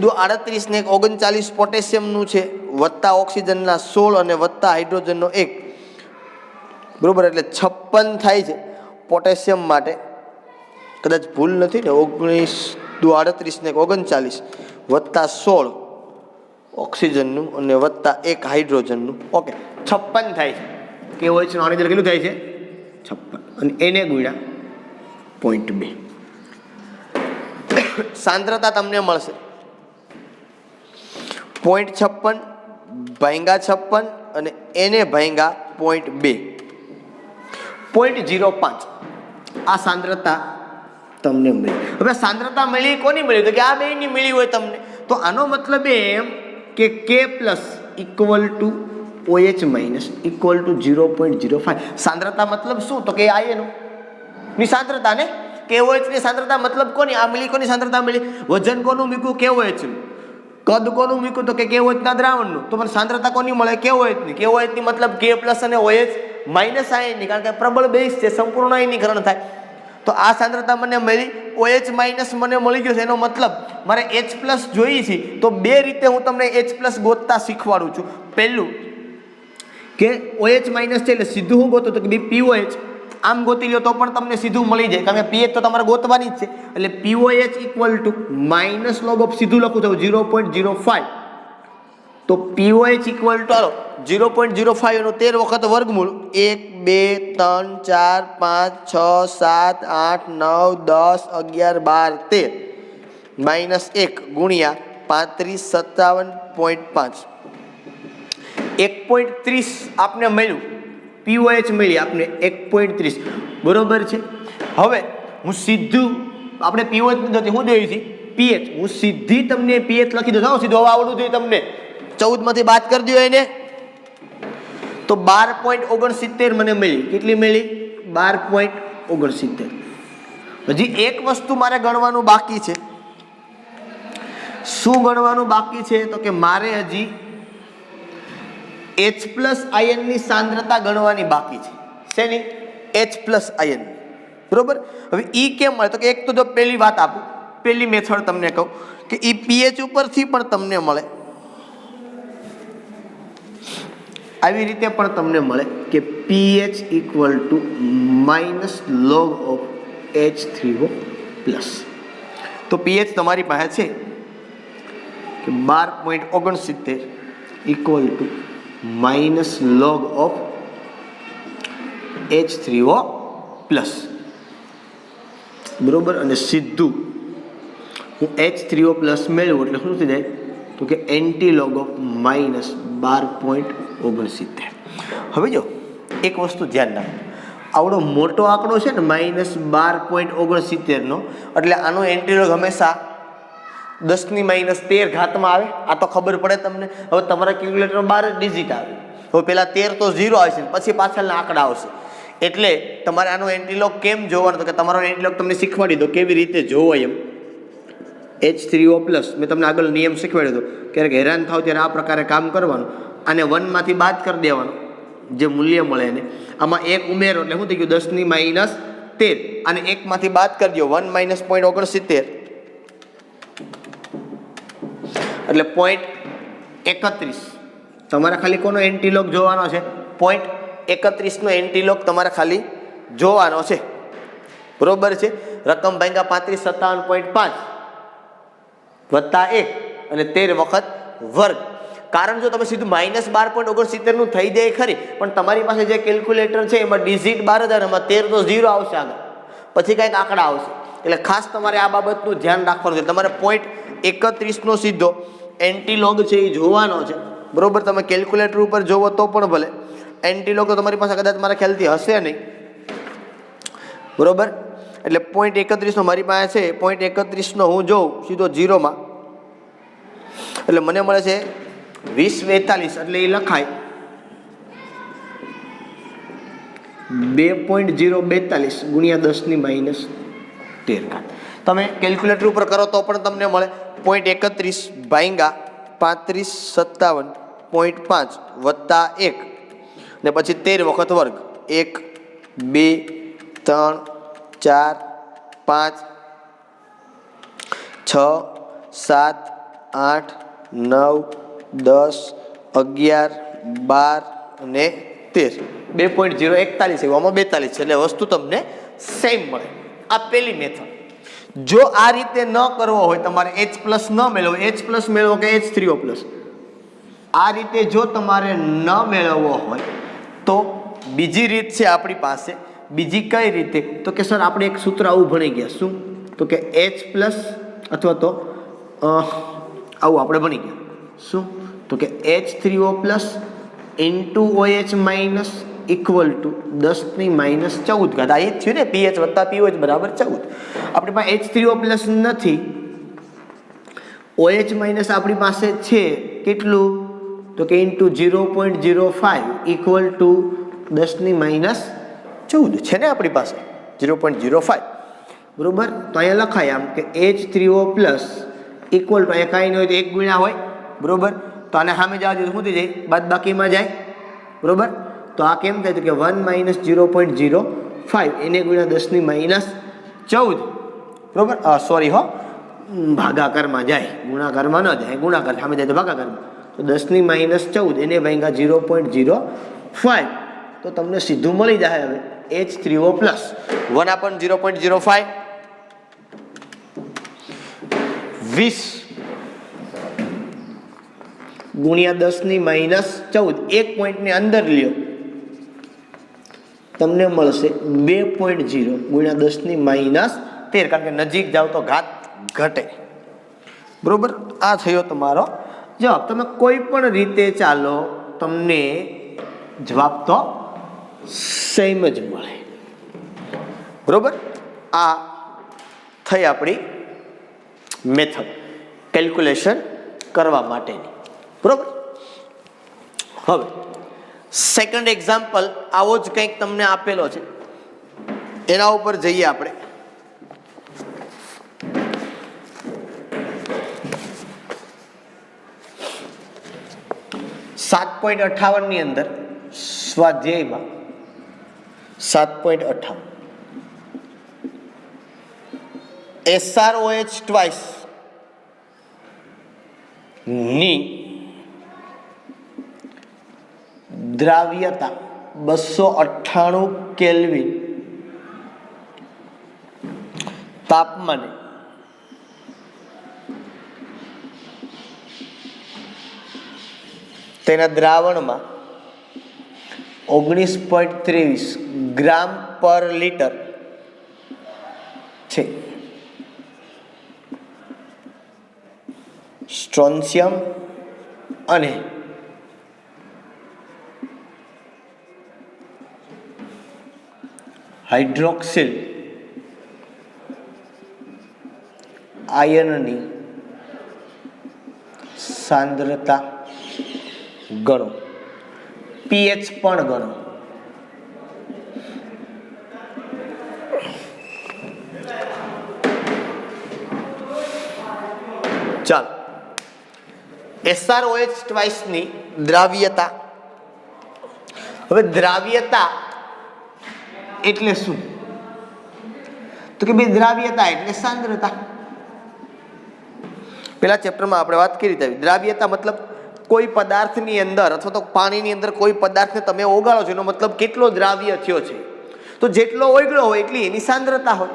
દુ 38 ને 39 પોટેશિયમનું છે, વત્તા ઓક્સિજનના 16 અને વત્તા હાઇડ્રોજનનો 1, બરોબર? એટલે 56 થાય છે પોટેશિયમ માટે, કદાચ ભૂલ નથી ને? 19 દુ 38 ને 39 વત્તા 16 ઓક્સિજનનું અને વત્તા 1 હાઇડ્રોજનનું. ઓકે, 56 થાય છે. KOH નું આણ્વીય દળ કેટલું થાય છે? 56, અને એને ગુણ્યા 0.2 સાંદ્રતા તમને મળશે 0.56 ભાંગા 56 અને એને ભાંગા 0.2, 0.05 આ સાંદ્રતા તમને મળી. હવે સાંદ્રતા મળી કોની મળી? તો કે આ બેની મળી હોય તમને. તો આનો મતલબ એમ કે K plus equal to OH minus equal to 0.05. સાંદ્રતા મતલબ શું? તો કે આયનો ની સાંદ્રતા ને, KOH ની સાંદ્રતા મતલબ કોની? આ મળી કોની સાંદ્રતા મળી? વજન કોનું મૂક્યું? KOH નું. કદ કોનું મૂક્યું? તો કે KOH ના દ્રાવણનું. તો મને સાંદ્રતા કોની મળે? KOH ની. KOH ની મતલબ K પ્લસ અને OH માઇનસ આયનની, કારણ કે પ્રબળ બેઝ છે, સંપૂર્ણ આયનીકરણ થાય. તો આ સાંદ્રતા મને મળી, OH માઇનસ મને મળી ગયો છે, એનો મતલબ મારે H પ્લસ જોઈએ છે. તો બે રીતે હું તમને H પ્લસ ગોતતા શીખવાડું છું. પહેલું કે OH માઇનસ છે એટલે સીધું હું ગોતું, તો કે POH આમ ગોતી લ્યો તો પણ તમને સીધું મળી જાય, કારણ કે pH તો તમારે ગોતવાની જ છે. એટલે POH equal to minus log of, સીધું લખું છું 0.05. તો POH ઇક્વલ ટુ 0.05 એનો 13 વખત વર્ગમૂળ, 1 2 3 4 5 6 7 8 9 10 11 12 13 માઇનસ 1 ગુણ્યા 35 57.5, 1.30 આપને મળ્યું. POH મળી આપને 1.30, બરોબર છે. હવે હું સીધું, આપણે POH નથી, હું જોયું છે pH, હું સીધી તમને pH લખી દઉં. સીધું હવે આવડવું જોઈએ તમને. 14 માંથી બાદ કરી દો એને, તો 12.69 મને મળી. કેટલી મળી? 12.69. હજી એક વસ્તુ મારે ગણવાનું બાકી છે. શું ગણવાનું બાકી છે? તો કે મારે હજી H પ્લસ આયનની સાંદ્રતા ગણવાની બાકી છે. શેની? H પ્લસ આયન, બરોબર? હવે ઈ કેમ મળે? તો કે એક તો જો પહેલી વાત આપું, પહેલી મેથડ તમને કહું કે ઈ pH ઉપરથી પણ તમને મળે, આવી રીતે પણ તમને મળે કે pH equal to minus log of H3O plus. તો pH તમારી પાસે છે કે 12.69 equal to minus log of H3O plus, બરોબર? અને સીધું હું H3O પ્લસ મેળવું એટલે શું થઈ જાય? તો કે એન્ટી લોગ ઓફ માઇનસ 12.69. હવે જો એક વસ્તુ ધ્યાન રાખો, આવડો મોટો આંકડો છે ને માઇનસ 12.69 નો, એટલે આનો એન્ટી લોગ હંમેશા 10⁻13 ઘાતમાં આવે, આ તો ખબર પડે તમને. હવે તમારા કેલ્ક્યુલેટરમાં 12 ડિજિટ આવે. હવે પહેલાં 13 તો 0 આવશે, પછી પાછળના આંકડા આવશે. એટલે તમારે આનો એન્ટીલોગ કેમ જોવાનો, તો કે તમારો એન્ટીલોગ તમને શીખવાડી દો કેવી રીતે જોવો એમ. H3O+, મેં તમને આગળ નિયમ શીખવાડ્યો હતો. ક્યારેક હેરાન થાવ ત્યારે આ પ્રકારે કામ કરવાનું. આને 1 માંથી બાદ કરી દેવાનું, જે મૂલ્ય મળે એને. આમાં 1 ઉમેરો એટલે શું થઈ ગયું? 10⁻13. અને 1 માંથી બાદ કરી દો, 1 - 0.69 એટલે 0.31. તમારે ખાલી કોનો એન્ટીલોગ જોવાનો છે? 0.31 નો એન્ટીલોગ તમારે ખાલી જોવાનો છે. બરોબર છે. રકમ ભાગ્યા 3557.5 વત્તા 1 અને 13 વખત વર્ગ. કારણ જો તમે સીધું -12.69 નું થઈ જાય ખરી, પણ તમારી પાસે જે કેલ્ક્યુલેટર છે એમાં ડિજિટ 12 એમાં 13 તો 0 આવશે આગળ, પછી કંઈક આંકડા આવશે. એટલે ખાસ તમારે આ બાબતનું ધ્યાન રાખવાનું છે. તમારે 0.31 નો સીધો એન્ટીલોગ છે એ જોવાનો છે. બરોબર. તમે કેલ્ક્યુલેટર ઉપર જોવો તો પણ ભલે, એન્ટીલોગ તો તમારી પાસે કદાચ મારા ખ્યાલથી હશે નહીં. બરોબર. એટલે 0.31 નો મારી પાસે છે. 0.31 નો હું જોઉં સીધો 0માં, એટલે મને મળે છે 2042. એટલે એ લખાય 2.042 ગુણ્યા 10⁻13. તમે કેલ્ક્યુલેટર ઉપર કરો તો પણ તમને મળે 0.31 ભાગ્યા 3557.5 વત્તા 1 ને પછી 13 વખત વર્ગ. 1 2 3 4 5 6 7 8 9 10 11 12 અને 13. 2.041 એવામાં 42 છે. એટલે વસ્તુ તમને સેમ મળે. આ પહેલી મેથડ. જો આ રીતે ન કરવો હોય, તમારે H+ ન મેળવો, H+ મેળવો કે H3O+, આ રીતે જો તમારે ન મેળવવો હોય તો બીજી રીત છે આપણી પાસે. બીજી કઈ રીતે? તો કે સર આપણે એક સૂત્ર આવું ભણી ગયા. શું? તો કે H+ અથવા તો આવું આપણે ભણી ગયા. શું? તો કે H3O+ × OH- ઇક્વલ ટુ 10⁻14. આ એ જ થયું ને, pH વત્તા pOH બરાબર 14. આપણી પાસે H3O+ નથી, OH- આપણી પાસે છે. કેટલું? તો કે × 0.05 ઇક્વલ ટુ 10⁻14 છે ને આપણી પાસે 0.05. બરોબર. તો અહીંયા લખાય આમ કે H3O+ ઇક્વલ ટુ, અહીંયા કાંઈ નહીં હોય તો 1 ગુણ્યા હોય. બરોબર. તો આને સામે જવા દે શું થઈ જાય? બાદબાકીમાં જાય. બરોબર. તો આ કેમ થાય? તો કે 1 - 0.05 એને ગુણ્યા 10⁻14. બરોબર. સોરી હો, ભાગાકારમાં જાય, ગુણાકારમાં ન જાય. ગુણાકાર સામે જાય તો ભાગાકારમાં. તો 10⁻14 એને ભાગ્યા 0.05 તો તમને સીધું મળી જાય હવે H3O+. 1/0.05 20 ગુણ્યા 10⁻14. 1 પોઈન્ટની અંદર લ્યો, તમને મળશે 2.0 ગુણ્યા 10⁻13. કારણ કે નજીક જાવ તો ઘાત ઘટે. બરોબર. આ થયો તમારો જવાબ. તમે કોઈ પણ રીતે ચાલો, તમને જવાબ તો સેમ જ મળે. બરોબર. આ થઈ આપણી મેથડ કેલ્ક્યુલેશન કરવા માટેની. બરોબર. હવે સેકન્ડ એક્ઝામ્પલ આવો જ કંઈક તમને આપેલો છે, એના ઉપર જઈએ આપણે. સાત 7.58 ની અંદર સ્વાધ્યાયમાં 7.58 SrOH ટ્વાઇસ ની દ્રાવ્યતા 298 કેલ્વિન તાપમાને તેના દ્રાવણમાં 19.23 ગ્રામ પર લિટર છે. સ્ટ્રોન્શિયમ અને હાઇડ્રોક્સિલ આયનની सांद्रता गणो, पीएच पण गणो। चल SrOH ट्वाइस नी द्राव्यता। હવે દ્રાવ્યતા એટલે શું? તો કે ભાઈ દ્રાવ્યતા એટલે સાંદ્રતા। પેલા ચેપ્ટરમાં આપણે વાત કરી હતી, દ્રાવ્યતા મતલબ કોઈ પદાર્થની અંદર અથવા તો પાણીની અંદર કોઈ પદાર્થને તમે ઓગાળો છો એનો મતલબ કેટલો દ્રાવ્ય થયો છે। તો જેટલો ઓગળ્યો હોય એટલી એની સાંદ્રતા હોય।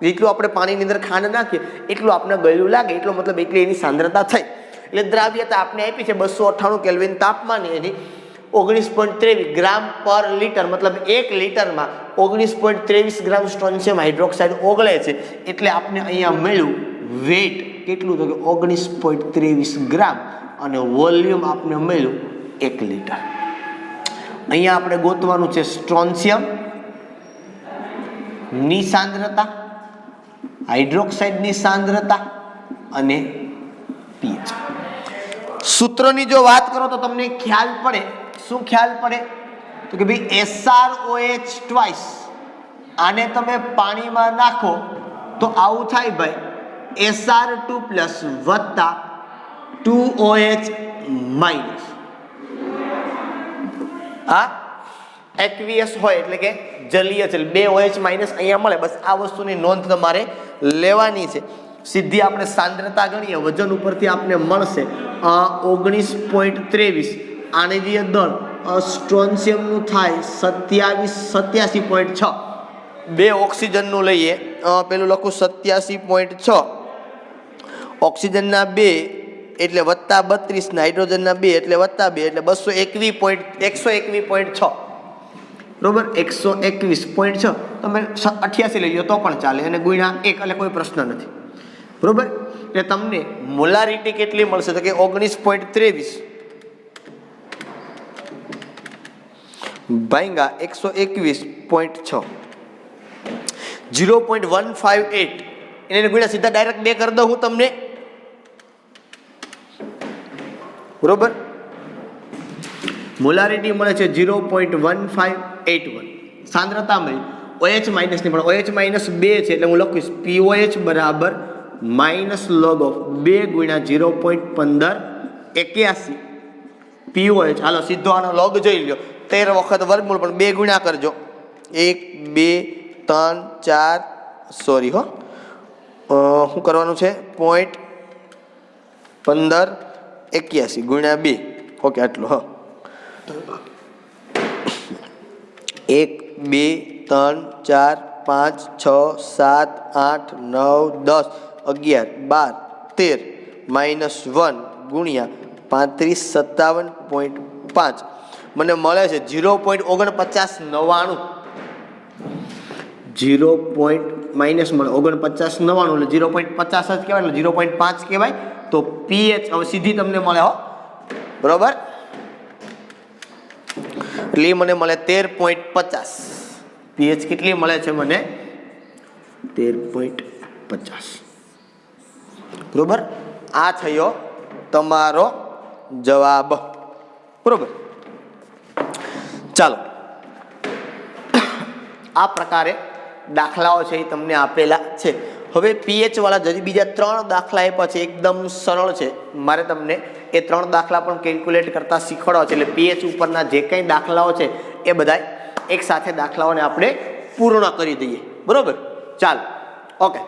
જેટલું આપણે પાણીની અંદર ખાંડ નાખીએ એટલું આપણે ગળ્યું લાગે એટલો મતલબ એટલી એની સાંદ્રતા થઈ। એટલે દ્રાવ્યતા આપણે આપી છે 298 કેલ્વિન તાપમાન, એની 19.23 ગ્રામ પર લિટર, મતલબ 1 લિટરમાં 19.23 ગ્રામ સ્ટ્રોન્શિયમ હાઇડ્રોક્સાઇડ ઓગળે છે। એટલે આપણે અહીંયા મળ્યું વેટ કેટલું, તો કે 19.23 ગ્રામ, અને વોલ્યુમ આપણે મળ્યું 1 લિટર। અહીંયા આપણે ગોતવાનું છે સ્ટ્રોન્શિયમ ની સાંદ્રતા, હાઇડ્રોક્સાઇડની સાંદ્રતા અને પીએચ। સૂત્રની જો વાત કરો તો તમને ખ્યાલ પડે, શું ખ્યાલ પડે? તો કે ભાઈ SrOH ટ્વાઇસ, આને તમે પાણીમાં નાખો તો આવું થાય ભાઈ Sr2 પ્લસ વત્તા 2OH માઇનસ। આ એક્વિયસ હોય એટલે કે જલીય છે, 2 OH માઇનસ અહીંયા મળે। બસ આ વસ્તુની નોંધ તમારે લેવાની છે। સીધી આપણે સાંદ્રતા ગણીએ વજન ઉપરથી આપણે મળશે 19.23, આની જે દળ સ્ટ્રોન્શિયમનું થાય 87.6, 2 ઓક્સિજનનું લઈએ, પેલું લખું 87.6, ઓક્સિજનના 2 એટલે વત્તા 32, ના હાઇડ્રોજનના 2 એટલે વત્તા 2 એટલે 121.6 બરોબર। 121.6 તમે 88 લઈ લો તો પણ ચાલે, અને ગુણ્યા 1 એટલે કોઈ પ્રશ્ન નથી બરોબર। એટલે તમને મોલારિટી કેટલી મળશે તો કે 19.23 ભાંગા 121.6, 0.158, એને ગુણ્યા સીધા ડાયરેક્ટ 2 કરી દઉં હું તમને બરોબર। મોલારિટી મળે છે 0.1581, સાંદ્રતા મળી OH માઇનસ ની, પણ OH માઇનસ 2 છે એટલે હું લખીશ POH બરાબર માઇનસ log ઓફ 2 ગુણ્યા 0.1581 POH। હાલો સીધો આનો લોગ જોઈ લ્યો, 13 વખત વર્ગમૂળ, પણ 2 ગુણ્યા કરજો, 1 2 3 4, સોરી હો, શું કરવાનું છે 0.1581 ગુણ્યા 2, ઓકે આટલું। હા 1 2 3 4 5 6 7 8 9 10 11 12 13 માઇનસ 1 ગુણ્યા 3557.5 મને મળે છે 0.4999, 0. માઇનસ મળે 4999 એટલે 0.50 જ કહેવાય, એટલે 0.5 કહેવાય। તો પીએચ હવે સીધી તમને મળે હો બરોબર, એટલે મને મળે 13.50, પીએચ કેટલી મળે છે મને 13.50 બરોબર। આ થયો તમારો જવાબ બરોબર। ચાલો આ પ્રકારે દાખલાઓ છે એ તમને આપેલા છે। હવે પીએચ વાળા જે બીજા 3 દાખલા આપ્યા છે એકદમ સરળ છે, મારે તમને એ 3 દાખલા પણ કેલ્ક્યુલેટ કરતા શીખવાડવા છે। એટલે પીએચ ઉપરના જે કંઈ દાખલાઓ છે એ બધા એક સાથે દાખલાઓને આપણે પૂર્ણ કરી દઈએ બરોબર। ચાલો ઓકે,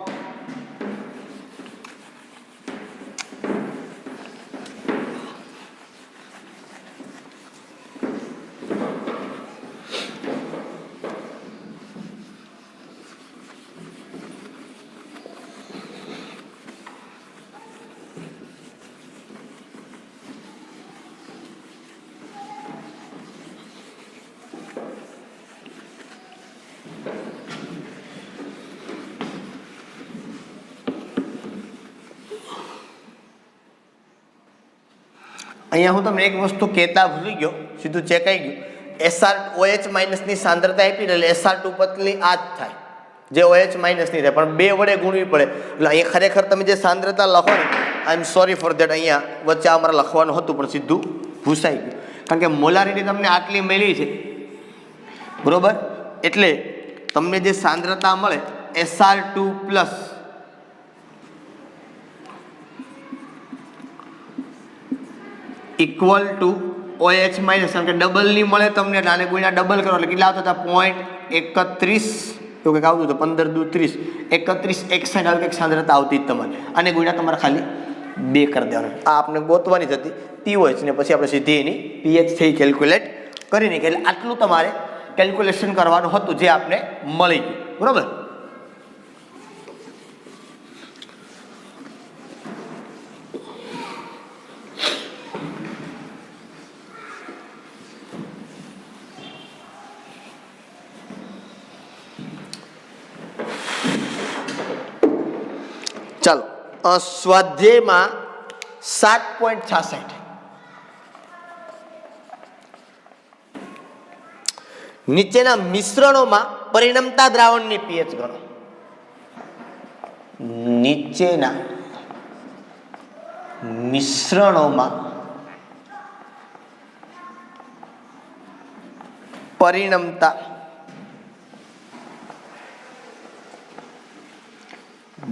અહીંયા હું તમને એક વસ્તુ કહેતા ભૂલી ગયો, સીધું ચેકાઈ ગયું। SrOH માઇનસની સાંદ્રતા આપી એટલે SR2 પતલી આ જ થાય, જે OH માઇનસની થાય, પણ 2 વડે ગુણવી પડે। એટલે અહીંયા ખરેખર તમે જે સાંદ્રતા લખો ને આઈ એમ સોરી ફોર દેટ, અહીંયા વચ્ચે અમારે લખવાનું હતું પણ સીધું ભૂસાઈ ગયું, કારણ કે મોલારિટી તમને આટલી મળી છે, બરોબર. એટલે તમને જે સાંદ્રતા મળે SR2 plus equal to OH minus, કારણ કે ડબલની મળે તમને, આને ગુણ્યા ડબલ કરો એટલે કેટલા આવતા હતા 0.31, એવું કંઈક આવતું હતું, 15 દુ 30, 31 61 આવી કંઈક સાંદ્રતા આવતી જ તમારે. આને ગુણ્યા તમારે ખાલી 2 કરી દેવાનું. આ આપણે ગોતવાની જ હતી TOH ને, પછી આપણે સીધી એની pH થઈ કેલ્ક્યુલેટ કરી નાખી. એટલે આટલું તમારે કેલ્ક્યુલેશન કરવાનું હતું જે આપણે મળી ગયું, બરોબર. ચાલો, સ્વાધ્યાયમાં 7.66 નીચેના મિશ્રણોમાં પરિણમતા દ્રાવણની pH ગણો. નીચેના મિશ્રણોમાં પરિણમતા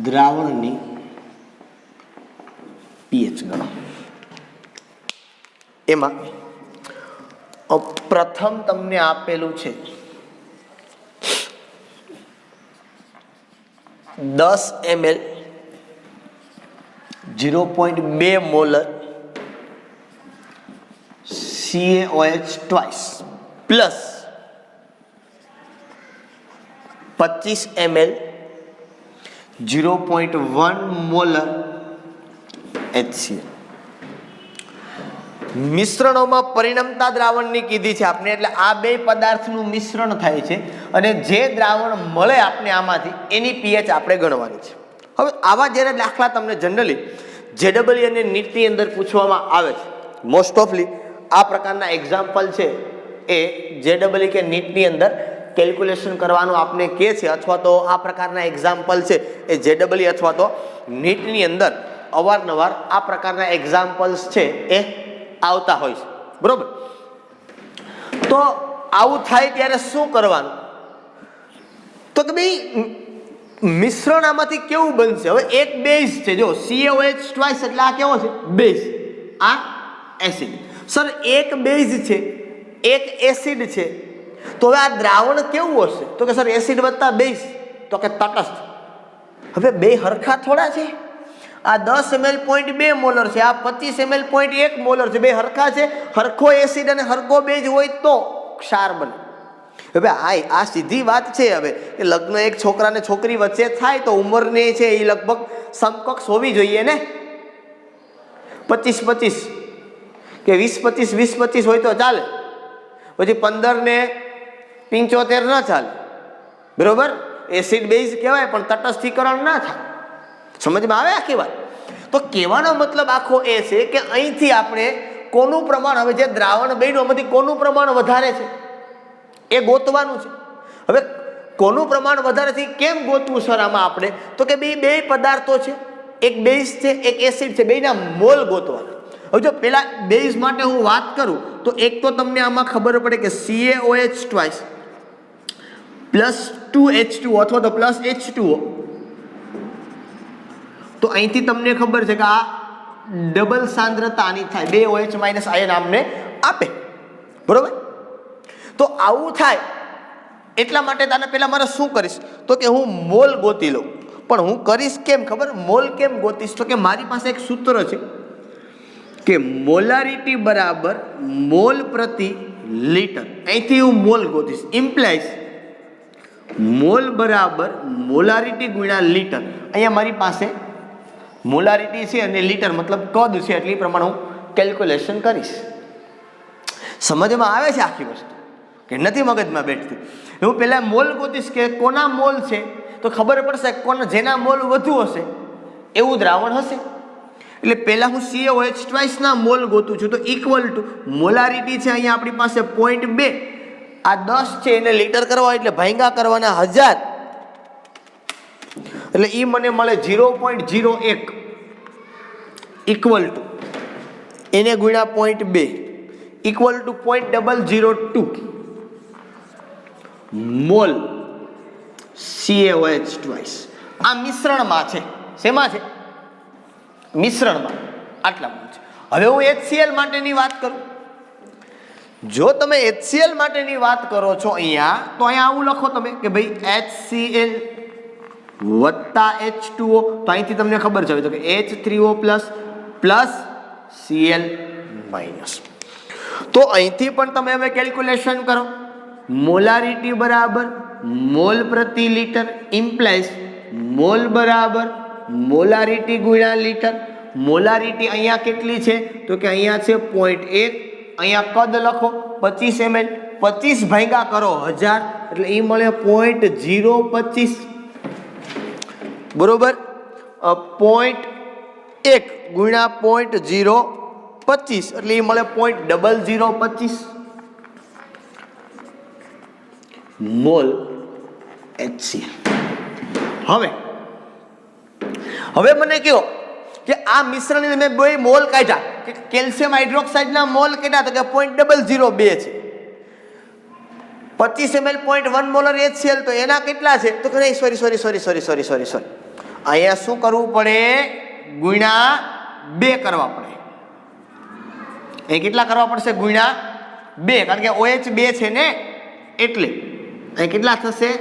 દ્રાવણની pH ગણો. એમાં પ્રથમ તમને આપેલું છે 10 ml 0.2 molar CaOH twice plus 25 ml 0.1 molar HCl. મિશ્રણોમાં પરિણમતા દ્રાવણની કીધી છે આપણે, એટલે આ બે પદાર્થનું મિશ્રણ થાય છે અને જે દ્રાવણ મળે આપણે આમાંથી એની pH આપણે ગણવાની છે. હવે આવા જ્યારે દાખલા તમને જનરલી JEE અને નીટની અંદર પૂછવામાં આવે છે, મોસ્ટ ઓફલી આ પ્રકારના એક્ઝામ્પલ છે એ JEE કે નીટની અંદર કેલ્ક્યુલેશન કરવાનું આપણે કહે છે, અથવા તો આ પ્રકારના એક્ઝામ્પલ છે એ JEE અથવા તો નીટની અંદર અવારનવાર આ પ્રકારના એક્ઝામ્પલ્સ છે એ આવતા હોય છે, બરોબર. તો આવું થાય ત્યારે શું કરવાનું, તો કે ભાઈ મિશ્રણ આમાંથી કેવું બનશે. હવે એક બેઝ છે, જો CaOH ટ્વાઇસ એટલે આ કેવો છે બેઝ, આ એસિડ. સર એક બેઝ છે એક એસિડ છે, તો હવે આ દ્રાવણ કેવું હશે, તો કે સર એસિડ વત્તા બેઝ, તો કે તટસ્થ. હવે બે હરખા થોડા છે, આ 10 ml 0.2 મોલર છે, આ 25 ml 0.1 મોલર છે, બે હરખા છે. હરખો એસિડ અને હરખો બેઝ હોય તો ક્ષાર બને. હવે આ સીધી વાત છે. હવે કે લગ્ન એક છોકરા ને છોકરી વચ્ચે થાય તો ઉંમરને છે એ લગભગ સમકક્ષ હોવી જોઈએ ને, 25-25 કે 20-25 હોય તો ચાલે, પછી 15 ને 75 ના ચાલે, બરોબર. એસિડ બેઝ કહેવાય પણ તટસ્થીકરણ ના થાય. સમજમાં આવે આખી વાત? તો કહેવાનો મતલબ આખો એ છે કે અહીંથી આપણે કોનું પ્રમાણ, હવે જે દ્રાવણ બન્યું એમાંથી કોનું પ્રમાણ વધારે છે એ ગોતવાનું છે. હવે કોનું પ્રમાણ વધારે છે કેમ ગોતવું સર આમાં આપણે, તો કે બે પદાર્થો છે, એક બેઝ છે એક એસિડ છે, બેના મોલ ગોતવાના. હવે જો પેલા બેઝ માટે હું વાત કરું તો એક તો તમને આમાં ખબર પડે કે CaOH ટ્વાઇસ પ્લસ 2H2O અથવા તો પ્લસ H2O, તો અહીંથી તમને ખબર છે કે આ ડબલ સાંદ્રતા આની થાય, 2 OH માઇનસ આયન આમને આપે, બરોબર. તો આવું થાય એટલા માટે તને પહેલા મારે શું કરીશ, તો કે હું મોલ ગોતી લઉં. પણ હું કરીશ કેમ ખબર, મોલ કેમ ગોતીશ, તો કે મારી પાસે એક સૂત્ર છે કે મોલારિટી બરાબર મોલ પ્રતિ લીટર. અહીંથી હું મોલ ગોતીશ, ઇમ્પ્લાઇઝ મોલ બરાબર મોલારિટી ગુણ્યા લીટર. અહીંયા મારી પાસે મોલારિટી છે અને લીટર મતલબ કદ છે, એટલે એ પ્રમાણે હું કેલ્ક્યુલેશન કરીશ. સમજમાં આવે છે આખી વસ્તુ કે નથી મગજમાં બેઠતી? હું પહેલાં મોલ ગોતીશ કે કોના મોલ છે, તો ખબર પડશે કોના જેના મોલ વધુ હશે એવું દ્રાવણ હશે. એટલે પહેલાં હું CaOH ટ્વાઇસના મોલ ગોતું છું, તો ઇક્વલ ટુ મોલારિટી છે અહીંયા આપણી પાસે 0.2, આ 10 છે એને લીટર કરવા એટલે ભાંગા કરવાના 1000, એટલે એ મને મળે 0.01. ઇક્વલ ટુ એને ગુણ્યા 0.2 equal to 0.002 mall CaOH twice. આ મિશ્રણમાં છે. શેમાં છે? મિશ્રણમાં. આટલા મોલ છે. હવે હું HCl માટેની વાત કરું. જો તમે HCl માટેની વાત કરો છો અહીંયા, તો અહીંયા આવું લખો તમે કે ભાઈ HCl વત્તા H2O. તો અહીંથી તમને ખબર છે તો કે H3O પ્લસ Cl માઇનસ. તો અહીંથી પણ તમે હવે કેલ્ક્યુલેશન કરો. મોલારિટી બરાબર મોલ પ્રતિ લીટર ઇમ્પ્લાઇઝ મોલ બરાબર મોલારિટી ગુણ્યા લીટર. મોલારિટી અહીંયા કેટલી છે તો કે અહીંયા છે 0.1. અહીંયા કદ લખો 25 ml. 25 ભાગ્યા કરો 1000 એટલે એ મળે 0.025 બરોબર. 0.1 ગુણ્યા 0.025 એટલે એ મળે 0.0025 મોલ HCl. હવે મને કહો કે આ મિશ્રણને મેં બે મોલ કાઢ્યા કે કેલ્શિયમ હાઇડ્રોક્સાઇડના મોલ કેટલા તો કે 0.002 છે. 25 ml 0.1 મોલર HCl તો એના કેટલા છે તો કે સોરી અહીંયા શું કરવું પડે? ગુણ્યા 2 કરવા પડે. એ કેટલા કરવા પડશે? ગુણ્યા 2, કારણ કે OH 2 છે ને એટલે અહીં કેટલા થશે?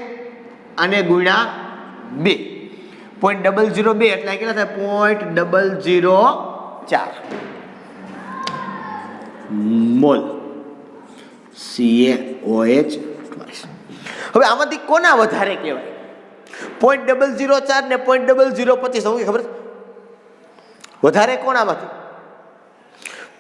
આને ગુણ્યા 2. 0.002 એટલે કેટલા થાય? 0.004 મોલ CaOH ટ્વાઇસ. હવે આમાંથી કોના વધારે કહેવાય? 0.004 ને 0.0025. શું ખબર વધારે કોનામાંથી?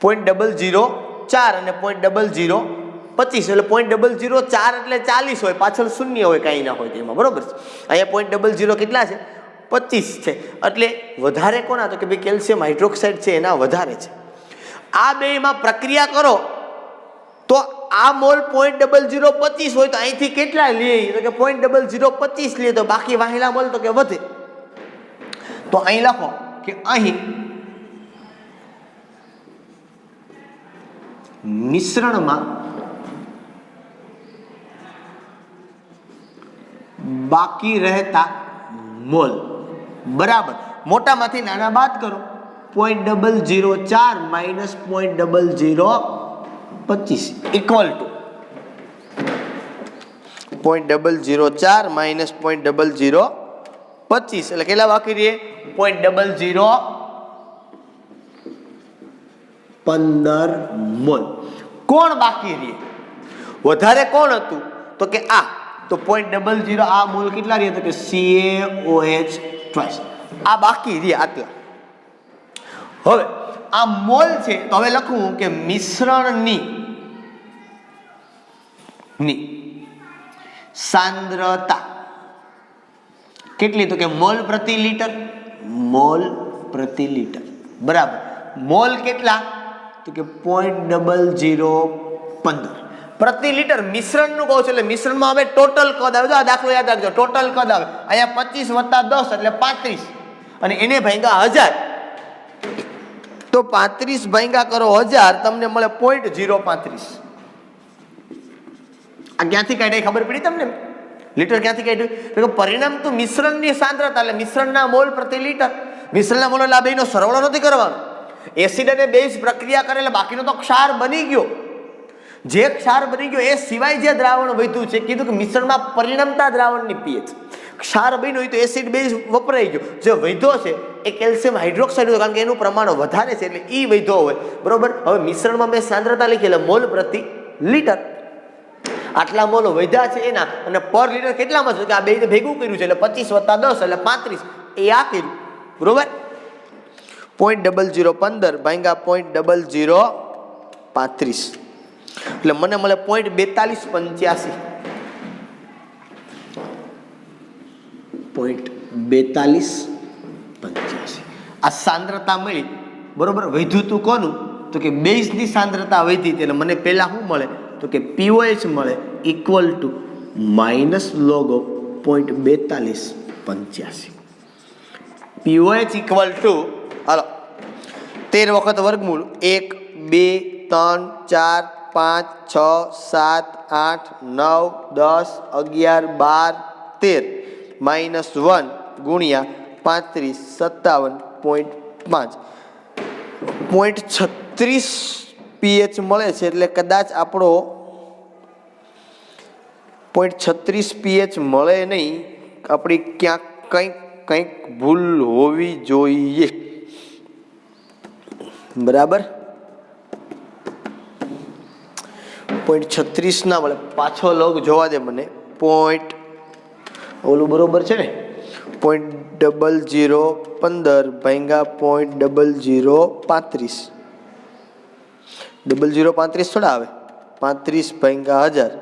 0.004 અને 0.0025. એટલે 0.004 એટલે 40 હોય, પાછળ શૂન્ય હોય, કાંઈ ના હોય તેમાં, બરોબર છે. અહીંયા 0.00 કેટલા છે? 25 છે. એટલે વધારે કોના? તો કે ભાઈ કેલ્શિયમ હાઇડ્રોક્સાઇડ છે એના વધારે છે. આ બેમાં પ્રક્રિયા કરો તો આ મોલ 0.0025 હોય તો અહીંથી કેટલા લે તો કે 0.0025 લે તો બાકી વાહેલા મોલ તો કે વધે. તો અહીં લખો કે અહીં મિશ્રણમાં બાકી રહેતા મોલ બરાબર મોટામાંથી નાના બાદ કરો. 0.004 માઇનસ 0.0025 ઇક્વલ ટુ 0.004 માઇનસ 0.0025 એટલે કેટલા બાકી રહે? 0.015 મોલ. કોણ બાકી રહે? વધારે કોણ હતું તો કે આ. તો 0.00 આ મોલ કેટલા રહે તો કે CaOH ટ્વાઇસ. આ બાકી રહે આટલા. હવે આ મોલ છે તો હવે લખું કે મિશ્રણની સાંદ્રતા કેટલી તો કે મોલ પ્રતિ લીટર. મોલ પ્રતિ લીટર બરાબર. મોલ કેટલા તો કે 0.0015 પ્રતિ લીટર. મિશ્રણનું કહું છું એટલે મિશ્રણમાં હવે ટોટલ કદ આવે. જો આ દાખલો યાદ રાખજો, ટોટલ કદ આવે અહીંયા 25 વત્તા 10 એટલે 35 અને એને ભાગ્યા 1000 તો 35 ભાગ્યા કરો 1000 તમને મળે 0.035. આ ક્યાંથી કાઢી ખબર પડી તમને? લીટર ક્યાંથી કાઢ્યું? તો પરિણામ તો મિશ્રણની સાંદ્રતા એટલે મિશ્રણના મોલ પ્રતિ લીટર. મિશ્રણના મોલ એટલે આ બેનો સરવાળો નથી કરવાનો. એસિડ અને બેઝ પ્રક્રિયા કરે એટલે બાકીનો તો ક્ષાર બની ગયો. જે ક્ષાર બની ગયો એ સિવાય જે દ્રાવણ વધ્યું છે કીધું કે મિશ્રણમાં પરિણમતા દ્રાવણની પીએચ. ક્ષાર બન્યો હોય તો એસિડ બેઝ વપરાઈ ગયો. જે વૈધો છે એ કેલ્શિયમ હાઇડ્રોક્સાઇડ હોય, કારણ કે એનું પ્રમાણ વધારે છે એટલે એ વૈધો હોય, બરોબર. હવે મિશ્રણમાં મેં સાંદ્રતા લખી એટલે મોલ પ્રતિ લીટર. આટલા મોલ વધ્યા છે એના અને પર લીટર કેટલામાં છે કે આ બે ભેગું કર્યું છે એટલે 25 વત્તા 10 એટલે 35 એ આ કર્યું, બરોબર. 0.0015 ભાગ્યા 0.0035 એટલે મને મળે 0.4285. 0.4285 આ સાંદ્રતા મળી, બરોબર. વધ્યું તું કોનું તો કે બેઝની સાંદ્રતા વધી એટલે મને પહેલા શું મળે તો કે POH મળે equal to minus log of 0.4285. POH equal to હાલો 13 વખત વર્ગમૂળ 1 2 3 4 5 6 7 8 9 10 11 12 13 માઇનસ 1 ગુણ્યા 35 57.5 0.36 pH મળે છે એટલે કદાચ આપણો 0.36 pH મળે નહીં, આપણી ક્યાંક કંઈક ભૂલ હોવી જોઈએ. બરાબર 0.36 ના મળે, પાછો લોગ જોવા દે મને. પોઈન્ટ ઓલું બરોબર છે ને 0.0015 ભાંગા 0.0035 0035 થોડા આવે, 35 ભાંગા 1000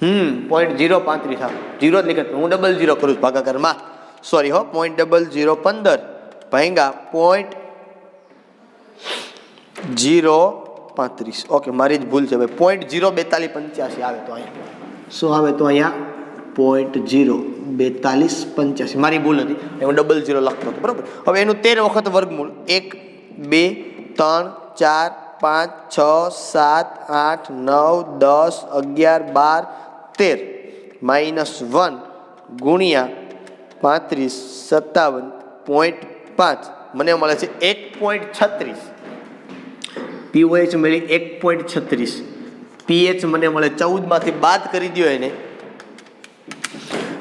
0.035 આવે, 0 જ લીખે, હું 00 કરું છું ભાગાકારમાં, સોરી હો. 0.0015 ભાંગા 0.035 ઓકે, મારી જ ભૂલ છે ભાઈ. 0.04285 આવે તો અહીંયા શું આવે તો અહીંયા 0.04285 મારી ભૂલ હતી, હું 00 લખતો હતો. બરાબર. હવે એનું 13 વખત વર્ગમૂળ 1 2 3 4 5 6 7 8 9 10 11 12 13 માઇનસ 1 ગુણ્યા 35 57.5 મને મળે છે 1.36. પીઓએચ મળી 1.36. પીએચ મને મળે 14 માંથી બાદ કરી દો એને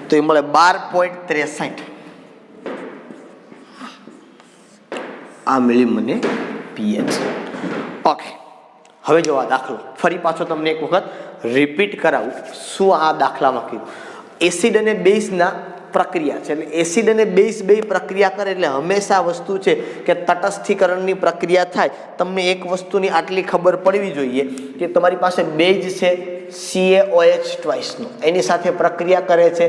તો એ મળે 12.63. આ મળી મને પીએચ. ઓકે, હવે જો આ દાખલો ફરી પાછો તમને એક વખત રિપીટ કરાવું. શું આ દાખલામાં કીધું? એસિડ અને બેઝના પ્રક્રિયા છે, એટલે એસિડ અને બેઝ બે પ્રક્રિયા કરે એટલે હંમેશા વસ્તુ છે કે તટસ્થીકરણની પ્રક્રિયા થાય. તમને એક વસ્તુની આટલી ખબર પડવી જોઈએ કે તમારી પાસે બેઝ છે CaOH નો, એની સાથે પ્રક્રિયા કરે છે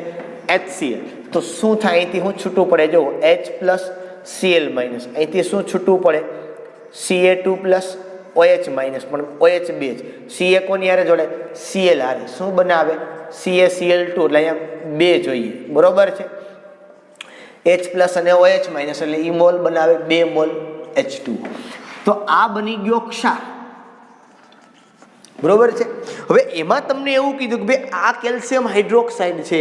HCl, તો શું થાય? અહીંથી શું છૂટું પડે? જો H+Cl-, અહીંથી શું છૂટું પડે? Ca2+OH-, પણ OH બે જ. Ca કોની હારે જોડે? Cl હારે. શું બનાવે? CaCl2, એટલે અહીંયા બે જોઈએ. બરોબર છે. H+ અને OH- એટલે ઈ મોલ બનાવે 2 મોલ H2. તો આ બની ગયો ક્ષાર. બરોબર છે. હવે એમાં તમને એવું કીધું કે ભાઈ આ કેલ્શિયમ હાઇડ્રોક્સાઇડ છે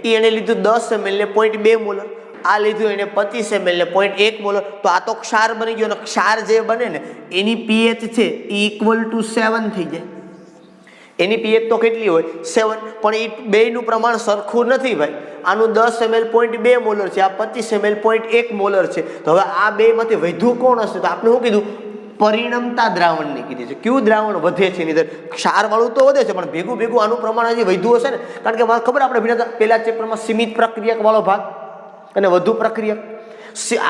એ એને લીધું 10 ml ને 0.2 મોલર, આ લીધું એને 25 ml ને 0.1 મોલર, તો આ તો ક્ષાર બની ગયો. અને ક્ષાર જે બને ને એની પીએચ છે એ =7 થઈ જાય. એની પીએચ તો કેટલી હોય? 7. પણ એ બેયનું પ્રમાણ સરખું નથી ભાઈ. આનું 10 ml 0.2 મોલર છે, આ 25 ml 0.1 મોલર છે. તો હવે આ બેમાંથી વધુ કોણ હશે? તો આપણે શું કીધું? પરિણમતા દ્રાવણની કીધી છે. કયું દ્રાવણ વધે છે? એની અંદર ક્ષાર વાળું તો વધે છે, પણ ભેગું ભેગું આનું પ્રમાણ હજી વધ્યું હશે ને. કારણ કે મને ખબર આપણે પહેલા ચેપ્ટરમાં સીમિત પ્રક્રિયક વાળો ભાગ અને વધુ પ્રક્રિયક,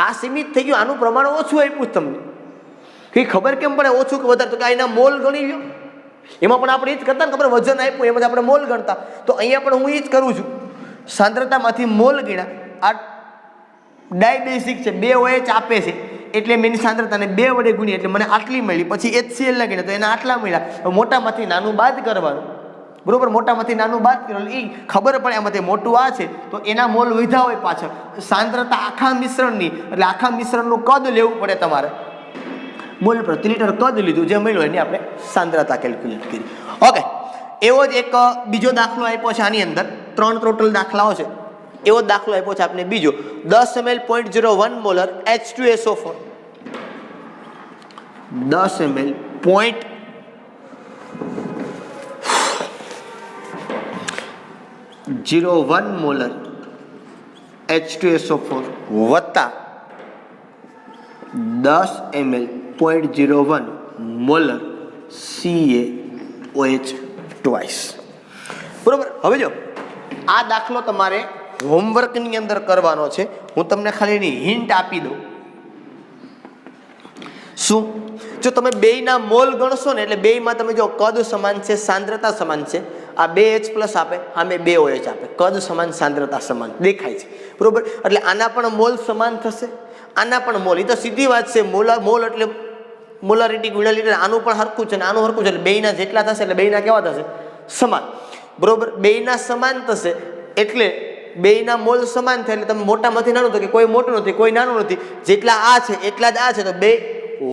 આ સીમિત થઈ ગયું, આનું પ્રમાણ ઓછું આપ્યું તમને. કે ખબર કેમ પડે ઓછું કે વધારે? તો કે એના મોલ ગણી લો. એમાં પણ આપણે એ જ કરતા ને, ખબર વજન આપ્યું એમાં આપણે મોલ ગણતા. તો અહીંયા પણ હું એ જ કરું છું. સાંદ્રતામાંથી મોલ ગણ્યા. આ ડાયબેઝિક છે, 2 OH આપે છે એટલે મેં એની સાંદ્રતાને 2 વડે ગુણી એટલે મને આટલી મળી. પછી HCl ગણ્યા તો એના આટલા મળ્યા. મોટામાંથી નાનું બાદ કરવાનું. બરોબર, મોટામાંથી નાનું બાદ કરવાનું. એ ખબર પડે એમાંથી મોટું આ છે તો એના મોલ વધ્યા હોય પાછળ. સાંદ્રતા આખા મિશ્રણની, એટલે આખા મિશ્રણનું કદ લેવું પડે તમારે. મોલ પ્રતિ લિટર કદ લીધું, જે મળ્યું એની આપણે સાંદ્રતા કેલ્ક્યુલેટ કરી. ઓકે, એવો જ એક બીજો દાખલો આપ્યો છે આની અંદર. 3 ટોટલ દાખલાઓ છે. એવો દાખલો આપ્યો છે આપણે બીજો. 10 ml 0.01 molar H2SO4. 10 ml 0.01 molar H2SO4 વત્તા 10 ml 0.01 મોલર CaOH ટ્વાઇસ. બરોબર. હવે જો આ દાખલો તમારે હોમવર્કની અંદર કરવાનો છે. હું તમને ખાલી એની હિન્ટ આપી દઉં. શું? જો તમે બેયના મોલ ગણશો ને એટલે બેયમાં તમે જો કદ સમાન છે, સાંદ્રતા સમાન છે. આ 2H+ આપે, આમે 2 OH આપે. કદ સમાન, સાંદ્રતા સમાન દેખાય છે. બરોબર. એટલે આના પણ મોલ સમાન થશે, આના પણ મોલ. એ તો સીધી વાત છે. મોલ એટલે મોલારિટી ગુણ્યા લીટર. આનું પણ હરખું છે ને આનું હરખું છે, એટલે બેયના જેટલા થશે એટલે બેયના કેવા થશે? સમાન. બરોબર. બેયના સમાન થશે એટલે બેયના મોલ સમાન થાય એટલે તમે મોટામાંથી નાનું તો કે કોઈ મોટું નથી કોઈ નાનું નથી, જેટલા આ છે એટલા જ આ છે તો બે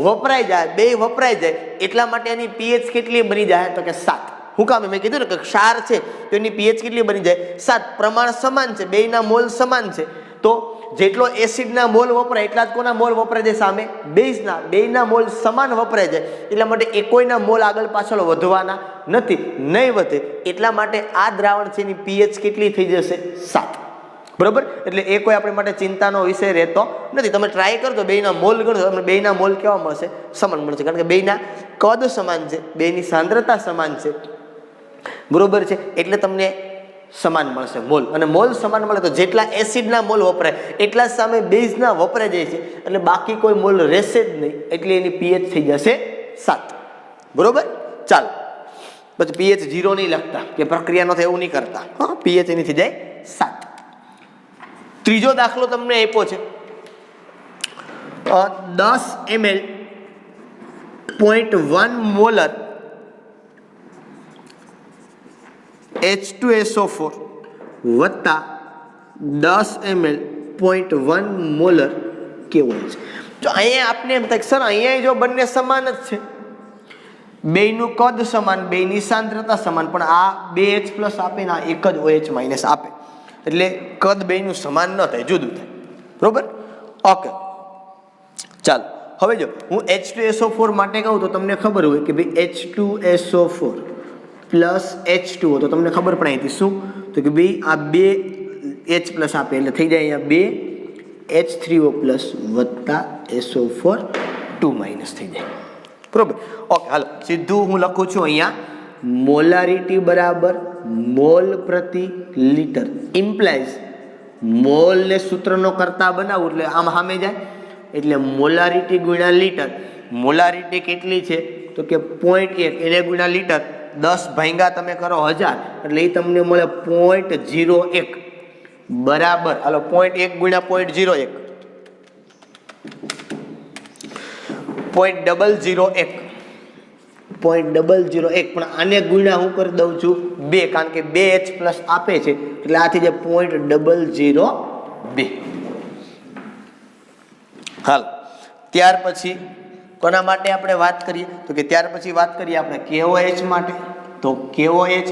વપરાઈ જાય એટલા માટે એની પીએચ કેટલી બની જાય તો કે 7. હું કામ મેં કીધું ને કે ક્ષાર છે તો એની પીએચ કેટલી બની જાય 7. પ્રમાણ સમાન છે, બેયના મોલ સમાન છે તો જેટલો એસિડના મોલ વપરાય એટલા જ કોના મોલ વપરાય જાય સામે બેઝના, બેયના મોલ સમાન વપરાય જાય એટલા માટે એકોયના મોલ આગળ પાછળ વધવાના નથી, નહીં વધે એટલા માટે આ દ્રાવણ છે એની પીએચ કેટલી થઈ જશે 7. બરોબર, એટલે એ કોઈ આપણી માટે ચિંતાનો વિષય રહેતો નથી. તમે ટ્રાય કરજો બેયના મોલ ગણો, તમને બેયના મોલ કેવા મળશે સમાન મળશે, કારણ કે બેયના કદ સમાન છે, બેયની સાંદ્રતા સમાન છે. બરોબર છે, એટલે તમને સમાન મળશે મોલ, અને મોલ સમાન મળે તો જેટલા એસિડના મોલ વપરાય એટલા જ સામે બેઝના વપરાઈ જાય છે એટલે બાકી કોઈ મોલ રહેશે જ નહીં, એટલે એની પીએચ થઈ જશે 7. બરોબર, ચાલો પછી પીએચ 0 નહીં લખતા કે પ્રક્રિયાનો થાય એવું નહીં કરતા. હા, પીએચ એની થઈ જાય 7. ત્રીજો દાખલો તમને આપ્યો છે 10 ml 0.1 મોલર H2SO4 વત્તા 10 ml 0.1 મોલર કેવો છે. જો અહીંયા આપણે એમ થાય સર અહીંયા જો બંને સમાન જ છે, બેયનું કદ સમાન, બેયની સાંદ્રતા સમાન, પણ આ 2H+ આપે ને આ એક જ OH- આપે એટલે કદ બેયનું સમાન ન થાય, જુદું થાય. બરોબર, ઓકે ચાલો હવે જો હું H2SO4 માટે કહું તો તમને ખબર હોય કે ભાઈ H2SO4 પ્લસ H2O તો તમને ખબર પડે અહીંથી શું તો કે ભાઈ આ 2H+ આપે એટલે થઈ જાય અહીંયા 2H3O+ વત્તા SO4 2- થઈ જાય. બરોબર, ઓકે હાલો સીધું હું લખું છું અહીંયા મોલારિટી બરાબર મોલ પ્રતિ લિટર ઇમ્પ્લાઇઝ મોલને સૂત્રનો કરતા બનાવું એટલે આમ સામે જાય એટલે મોલારિટી ગુણ્યા લિટર. મોલારિટી કેટલી છે તો કે 0.1 એને ગુણ્યા લિટર 10 ભાંગા તમે કરો 1000 એટલે એ તમને મળે 0.01 બરાબર. હાલો 0.1 ગુણ્યા 0.01 0.001 પણ આને ગુણ્યા હું કરી દઉં છું 2 કારણ કે 2H+ આપે છે એટલે આ થઈ જાય 0.002. હાલ ત્યાર પછી કોના માટે આપણે વાત કરીએ તો કે ત્યાર પછી વાત કરીએ આપણે KOH માટે. તો KOH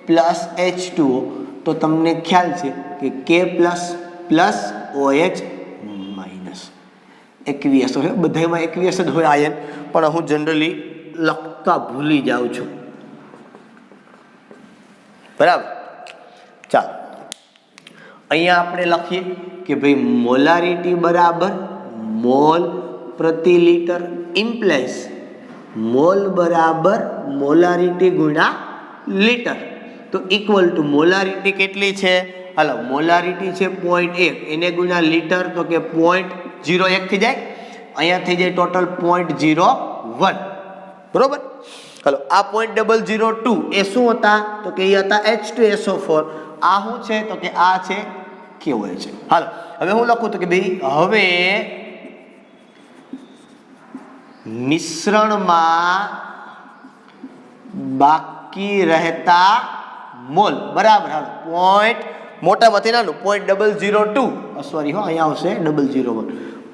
પ્લસ H2O તો તમને ખ્યાલ છે કે K પ્લસ OH માઇનસ એકવીએસ હોય, બધામાં એકવીએસ જ હોય આયન, પણ હું જનરલી લખતા ભૂલી જાઉં છું. બરાબર, ચાલો અહીંયા આપણે લખીએ કે ભાઈ મોલારિટી બરાબર મોલ પ્રતિ લિટર ઇમ્પ્લાઇઝ મોલ બરાબર મોલારિટી ગુણ્યા લિટર તો ઇક્વલ ટુ મોલારિટી કેટલી છે હાલો મોલારિટી છે 0.1 એને ગુણ્યા લિટર તો કે 0.01 થઈ જાય, અહીંયા થઈ જાય ટોટલ 0.01. બરોબર, હાલો આ 0.002 એ શું હતા તો કે એ હતા H2SO4. આ શું છે તો કે આ છે કેવો છે. હાલો હવે હું લખું તો કે ભાઈ હવે મિશ્રણમાં બાકી રહેતા મોલ બરાબર હાલો પોઈન્ટ મોટામાંથી નાનું 0.002 સોરી હો અહીંયા આવશે 001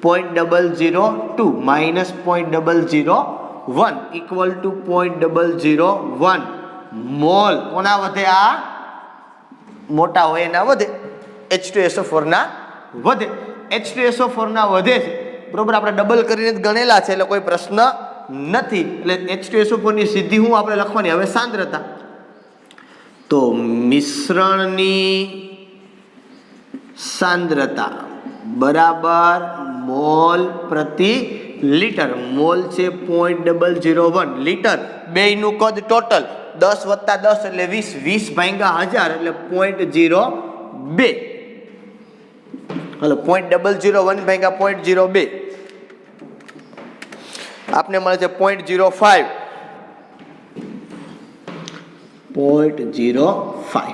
0.002 માઇનસ 0.001 ઇક્વલ ટુ 0.001 મોલ. કોના વધે આ મોટા હોય એના વધે, H2SO4 ના વધે, H2SO4 ના વધે છે. બરોબર, આપણે ડબલ કરીને જ ગણેલા છે એટલે કોઈ પ્રશ્ન નથી. એટલે H2SO4 ની સીધી હું આપણે લખવાની હવે સાંદ્રતા. તો મિશ્રણની સાંદ્રતા બરાબર મોલ પ્રતિ લિટર. મોલ છે 0.001 લિટર. બેયનું કદ ટોટલ 10 વત્તા 10 એટલે 20, 20 ભાંગા 1000 એટલે 0.02. હાલો 0.001 ભાંગા 0.02 આપને મળે છે 0.05. 0.05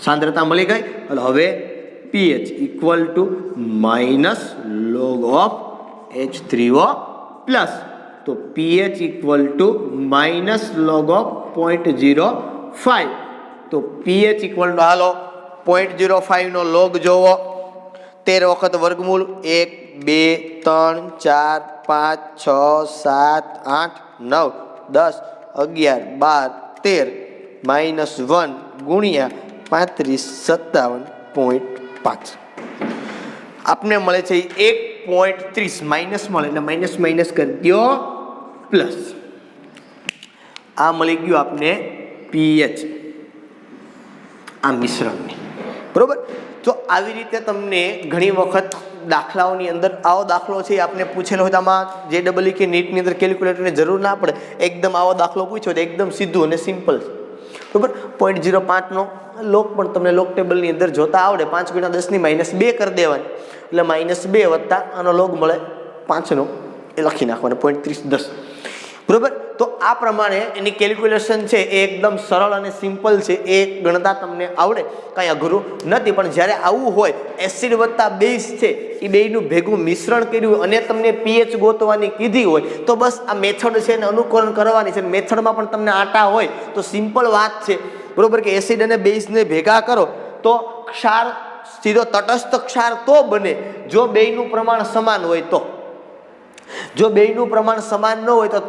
સાંદ્રતા મળી ગઈ. હવે pH equal to minus log of H3O plus તો pH equal to minus log of 0.05 તો pH ઇક્વલ ટુ હાલો 0.05 નો લોગ જોવો 13 વખત વર્ગમૂળ 1 2 3 4 5 6 7 8 9 10 11 12 13 -1 ગુણ્યા 3557.5 આપને મળે છે 1.30 માઇનસ મળે એટલે માઇનસ માઇનસ કરી દો પ્લસ આ મળી ગયું આપને પીએચ આ મિશ્રણની બરોબર તો આવી રીતે તમને ઘણી વખત દાખલાઓની અંદર આવો દાખલો છે આપને પૂછેલો હોય તો આમાં JEE કે નીટની અંદર કેલ્ક્યુલેટરની જરૂર ના પડે એકદમ આવો દાખલો પૂછ્યો તો એકદમ સીધું અને સિમ્પલ છે બરોબર 0.05 નો લોગ પણ તમને લોગ ટેબલની અંદર જોતા આવડે 5 × 10 ની -2 કરી દેવાની એટલે -2 વત્તા આનો લોગ મળે 5 નો એ લખી નાખવાનો 0.30 બરોબર તો આ પ્રમાણે એની કેલ્ક્યુલેશન છે એ એકદમ સરળ અને સિમ્પલ છે એ ગણતા તમને આવડે કાંઈ અઘરું નથી પણ જ્યારે આવું હોય એસિડ વત્તા બેઝ છે એ બેયનું ભેગું મિશ્રણ કર્યું અને તમને પીએચ ગોતવાની કીધી હોય તો બસ આ મેથડ છે એને અનુકરણ કરવાની છે મેથડમાં પણ તમને આટા હોય તો સિમ્પલ વાત છે બરોબર કે એસિડ અને બેઝને ભેગા કરો તો ક્ષાર સીધો તટસ્થ ક્ષાર તો બને જો બેયનું પ્રમાણ સમાન હોય તો જો બેયનું પ્રમાણ સમાન ન હોય તો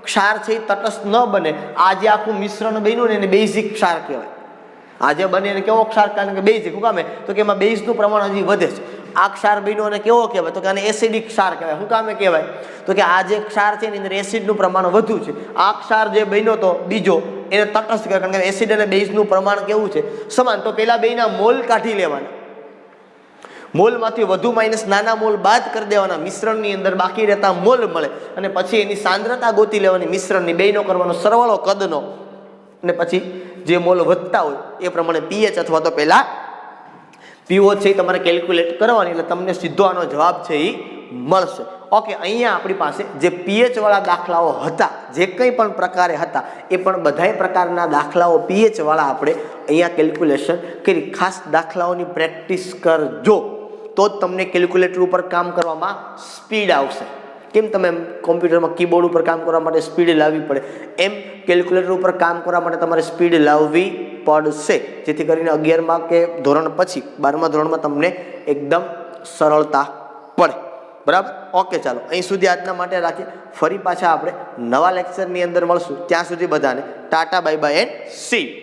ક્ષાર છે એ તટસ્થ ન બને આ જે આખું મિશ્રણ બન્યું ને એને બેઝિક ક્ષાર કહેવાય આજે બને એને કેવો ક્ષાર કારણ કે બેઝિક શું કામે તો કે એમાં બેઝનું પ્રમાણ હજી વધે છે આ ક્ષાર બન્યો અને કેવો કહેવાય તો કે આને એસિડિક ક્ષાર કહેવાય શું કામે કહેવાય તો કે આ જે ક્ષાર છે એની અંદર એસિડનું પ્રમાણ વધુ છે આ ક્ષાર જે બન્યો તો બીજો એને તટસ્થ કહેવાય કારણ કે એસિડ અને બેઝનું પ્રમાણ કેવું છે સમાન તો પેલા બેયના મોલ કાઢી લેવાના મોલમાંથી વધુ માઇનસ નાના મોલ બાદ કરી દેવાના મિશ્રણની અંદર બાકી રહેતા મોલ મળે અને પછી એની સાંદ્રતા ગોતી લેવાની મિશ્રણની બેયનો કરવાનો સરવાળો કદનો અને પછી જે મોલ વધતા હોય એ પ્રમાણે પીએચ અથવા તો પહેલા પીઓ છે એ તમારે કેલ્ક્યુલેટ કરવાની એટલે તમને સીધો આનો જવાબ છે એ મળશે ઓકે અહીંયા આપણી પાસે જે પીએચ વાળા દાખલાઓ હતા જે કંઈ પણ પ્રકારે હતા એ પણ બધાય પ્રકારના દાખલાઓ પીએચ વાળા આપણે અહીંયા કેલ્ક્યુલેશન કરી ખાસ દાખલાઓની પ્રેક્ટિસ કરજો તો જ તમને કેલ્ક્યુલેટર ઉપર કામ કરવામાં સ્પીડ આવશે કેમ તમે કોમ્પ્યુટરમાં કીબોર્ડ ઉપર કામ કરવા માટે સ્પીડ લાવવી પડે એમ કેલ્ક્યુલેટર ઉપર કામ કરવા માટે તમારે સ્પીડ લાવવી પડશે જેથી કરીને 11માં કે ધોરણ પછી 12મા ધોરણમાં તમને એકદમ સરળતા પડે બરાબર ઓકે ચાલો અહીં સુધી આજના માટે રાખીએ ફરી પાછા આપણે નવા લેક્ચરની અંદર મળશું ત્યાં સુધી બધાને Tata bye bye and C